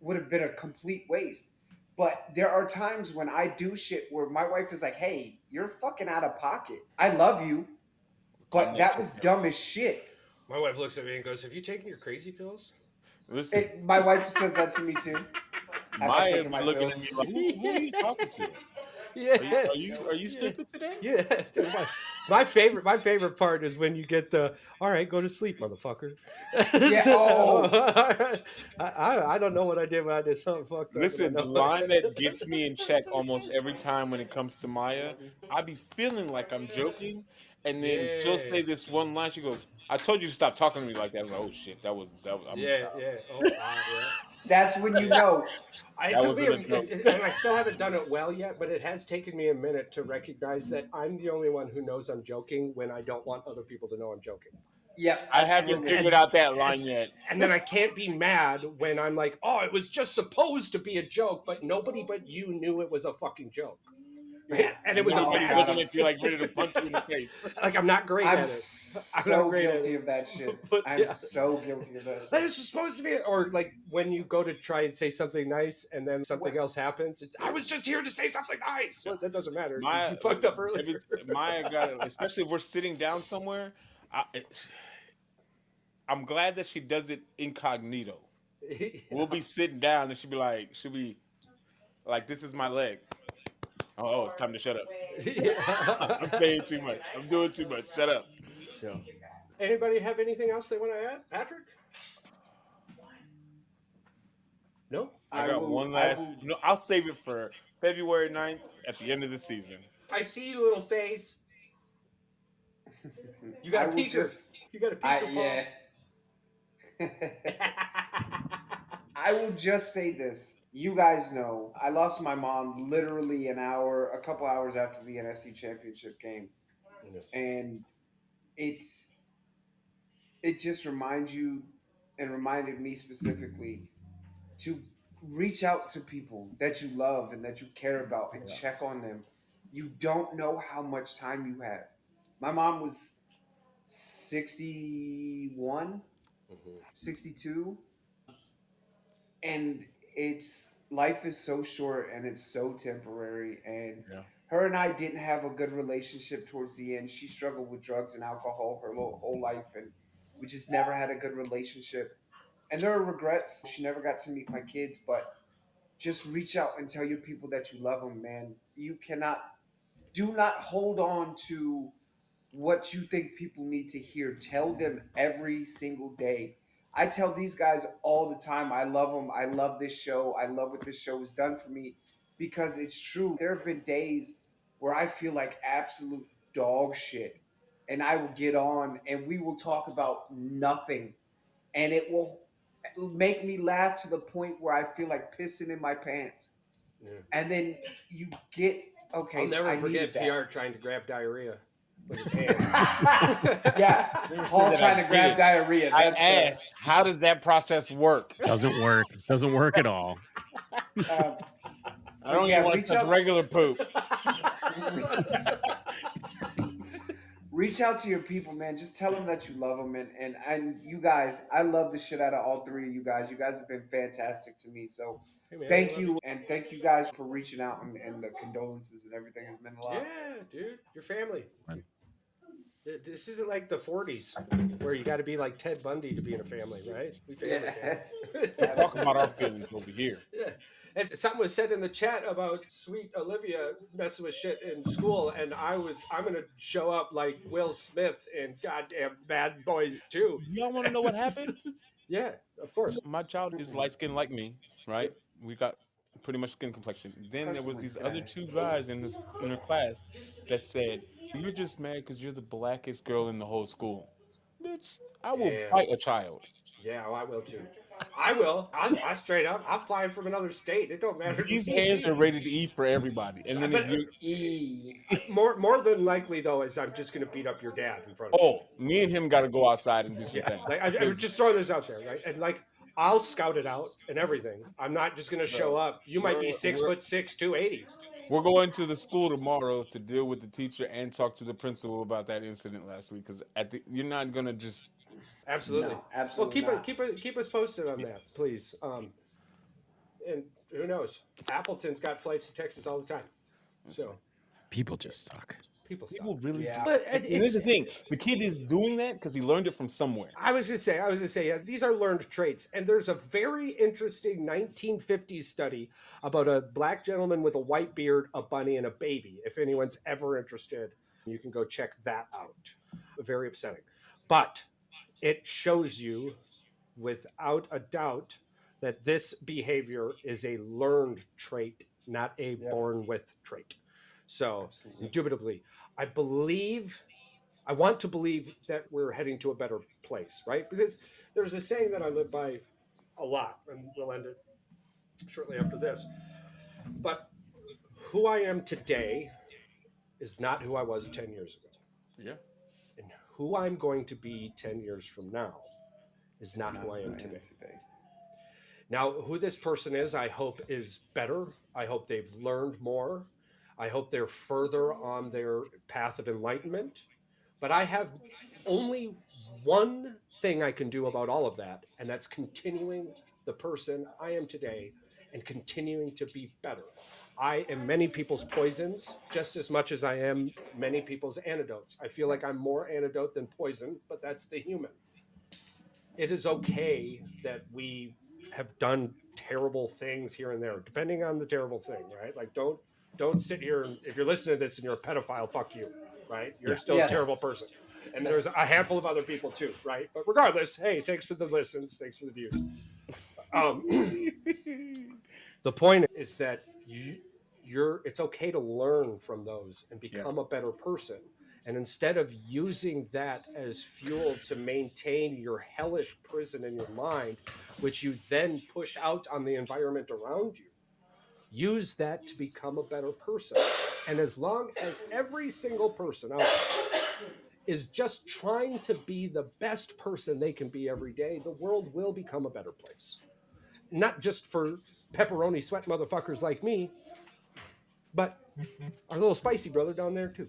would have been a complete waste. But there are times when I do shit where my wife is like, hey, you're fucking out of pocket. I love you, but that was dumb as shit. My wife looks at me and goes, "Have you taken your crazy pills?" Listen, My wife says that to me too. Have I Maya taken my looking pills? at me like, who are you talking to? Yeah. Are you stupid today? Yeah. My favorite part is when you get the, all right, go to sleep, motherfucker. Yeah, oh. I don't know what I did when I did something fucked up. Listen, but I the know. line that gets me in check almost every time when it comes to Maya, I be feeling like I'm joking, and then she'll say this one line. She goes, "I told you to stop talking to me like that." I'm like, oh shit, that was. I'm gonna Yeah, stop. yeah. Oh, yeah. That's when you know. It That took me, wasn't a joke. and I still haven't done it well yet, but it has taken me a minute to recognize that I'm the only one who knows I'm joking when I don't want other people to know I'm joking. Yep. I haven't absolutely. figured out that line yet. And then I can't be mad when I'm like, oh, it was just supposed to be a joke, but nobody but you knew it was a fucking joke. And it was a Everybody's bad looking at you like ready to punch you in the face. Like, I'm not great I'm at it. so great at guilty it. of that shit. But, I'm yeah. so guilty of that. That is supposed to be, or like when you go to try and say something nice and then something else happens. I was just here to say something nice. Well, that doesn't matter. Maya You fucked up earlier. Maya got it, especially if we're sitting down somewhere. I'm glad that she does it incognito. We'll be sitting down and she'll be like, this is my leg. Oh, it's time to shut up. I'm saying too much. I'm doing too much. Shut up. So, anybody have anything else they want to add? Patrick? No, I got one last. No, I'll save it for February 9th at the end of the season. I see you, little face. You got a peeker. You got a peeker, Paul. I will just say this. You guys know I lost my mom literally a couple hours after the NFC Championship game. Yes. And it just reminds you and reminded me specifically to reach out to people that you love and that you care about and check on them. You don't know how much time you have. My mom was 61, 62. And life is so short and it's so temporary. And her and I didn't have a good relationship towards the end. She struggled with drugs and alcohol her whole life, and we just never had a good relationship. And there are regrets. She never got to meet my kids, but just reach out and tell your people that you love them, man. Do not hold on to what you think people need to hear. Tell them every single day. I tell these guys all the time, I love them. I love this show. I love what this show has done for me because it's true. There have been days where I feel like absolute dog shit, and I will get on and we will talk about nothing, and it will make me laugh to the point where I feel like pissing in my pants. Yeah. And then you get, okay. I'll never forget PR trying to grab diarrhea with his hand. Yeah, Paul trying to grab diarrhea. I asked, how does that process work? Doesn't work. Doesn't work at all. I don't even want to touch regular poop. Reach out to your people, man. Just tell them that you love them. And you guys, I love the shit out of all three of you guys. You guys have been fantastic to me. So thank you. And thank you guys for reaching out and the condolences and everything. Has meant a lot. Yeah, dude. Your family. This isn't like the 40s where you got to be like Ted Bundy to be in a family, right? We family. Talk about our feelings over here. Yeah. And something was said in the chat about sweet Olivia messing with shit in school, and I'm gonna show up like Will Smith in goddamn Bad Boys 2. Y'all want to know what happened? Yeah, of course. My child is light skinned like me, right? We got pretty much skin complexion. Then there was these other two guys in her class that said, "You're just mad because you're the blackest girl in the whole school." Bitch, I will fight a child. Yeah, well, I will too. I will. I straight up. I'm flying from another state. It don't matter. These hands are ready to eat for everybody. And then more than likely though is I'm just gonna beat up your dad in front of you. Me and him got to go outside and do some things. Like I'm just throwing this out there, right? And like I'll scout it out and everything. I'm not just gonna show up. You might be 6'6", 280. We're going to the school tomorrow to deal with the teacher and talk to the principal about that incident last week. Because you're not gonna just. Absolutely. No, absolutely. Well, keep us posted on that, please. And who knows? Appleton's got flights to Texas all the time. So people just suck. People really do. But here's the thing: the kid is doing that because he learned it from somewhere. I was gonna say, yeah, these are learned traits. And there's a very interesting 1950s study about a black gentleman with a white beard, a bunny, and a baby. If anyone's ever interested, you can go check that out. Very upsetting, but it shows you without a doubt that this behavior is a learned trait, not a born with trait. So indubitably, I want to believe that we're heading to a better place, right? Because there's a saying that I live by a lot, and we'll end it shortly after this. But who I am today is not who I was 10 years ago. Yeah. And who I'm going to be 10 years from now is not who I am today. Now, who this person is, I hope is better. I hope they've learned more. I hope they're further on their path of enlightenment. But I have only one thing I can do about all of that, and that's continuing the person I am today and continuing to be better. I am many people's poisons just as much as I am many people's antidotes. I feel like I'm more antidote than poison, but that's the human. It is okay that we have done terrible things here and there, depending on the terrible thing, right? Like don't sit here and if you're listening to this and you're a pedophile, fuck you, right? You're still a terrible person. And there's a handful of other people too, right? But regardless, hey, thanks for the listens, thanks for the views. The point is that it's okay to learn from those and become a better person. And instead of using that as fuel to maintain your hellish prison in your mind, which you then push out on the environment around you, use that to become a better person. And as long as every single person out there is just trying to be the best person they can be every day, the world will become a better place. Not just for pepperoni sweat motherfuckers like me, but our little spicy brother down there too.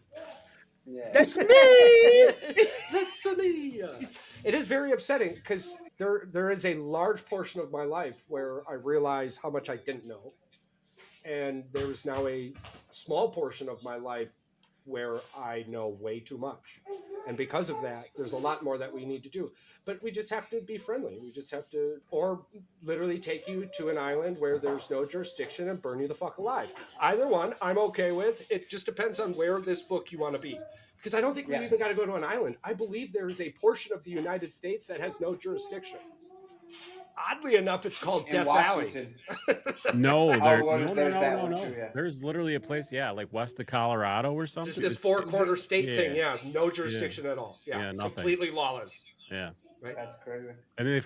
Yeah. That's me. That's me. It is very upsetting because there is a large portion of my life where I realize how much I didn't know, and there's now a small portion of my life where I know way too much, and because of that, there's a lot more that we need to do. But we just have to be friendly. We just have to, or literally take you to an island where there's no jurisdiction and burn you the fuck alive. Either one, I'm okay with. It just depends on where this book you want to be. Because I don't think we even got to go to an island. I believe there is a portion of the United States that has no jurisdiction. Oddly enough, it's called Death Washington. Valley. No, There's that one no. too, yeah. There's literally a place, like west of Colorado or something. Just this four-quarter state thing, no jurisdiction at all. Yeah, nothing. Completely lawless. Yeah. Right? That's crazy. And they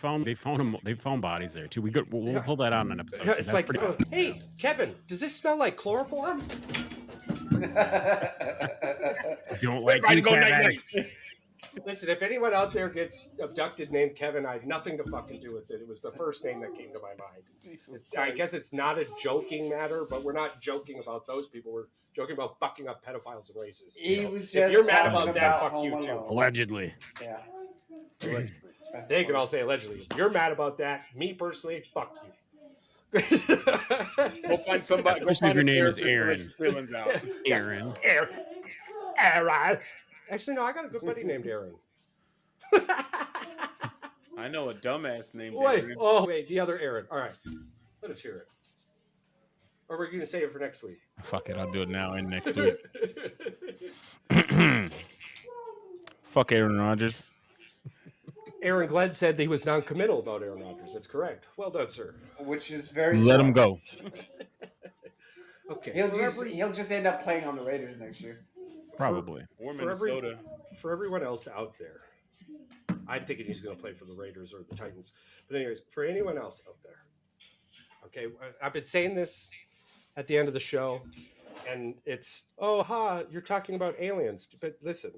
found bodies there too. We'll pull that on an episode. Yeah, it's like, hey, Kevin, does this smell like chloroform? Don't like you, Kevin. Listen, if anyone out there gets abducted named Kevin, I had nothing to fucking do with it. It was the first name that came to my mind. I guess it's not a joking matter, but we're not joking about those people. We're joking about fucking up pedophiles and racists. If you're mad about that, fuck you too. Allegedly. Yeah. They can all say allegedly. If you're mad about that, me personally, fuck you. Go find somebody. Especially if your name is Aaron. Feelings out. Aaron. Aaron. Actually, no, I got a good buddy named Aaron. I know a dumbass named Aaron. Aaron. Wait, the other Aaron. All right, let us hear it. Or we're going to say it for next week. Fuck it, I'll do it now and next week. Fuck Aaron Rodgers. Aaron Glenn said that he was non-committal about Aaron Rodgers. That's correct. Well done, sir. Which is very Let smart. him go. Okay. He'll just end up playing on the Raiders next year. Probably. Or Minnesota. For everyone else out there, I'm thinking he's going to play for the Raiders or the Titans. But anyways, for anyone else out there, okay, I've been saying this at the end of the show, and it's, you're talking about aliens. But listen,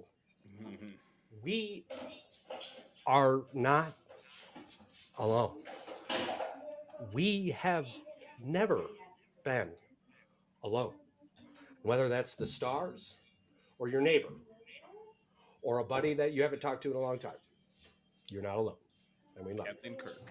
we are not alone. We have never been alone. Whether that's the stars or your neighbor or a buddy that you haven't talked to in a long time, you're not alone. And we love you. Captain Kirk.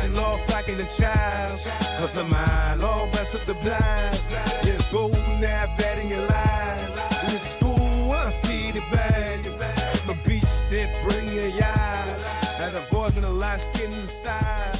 She lost back in the child, cause the mind, all rest of the blind. Yeah, go now, bad in your life. In school, I see the bag. My beach stick, bring your eye. Had a boy with a light skin in the style.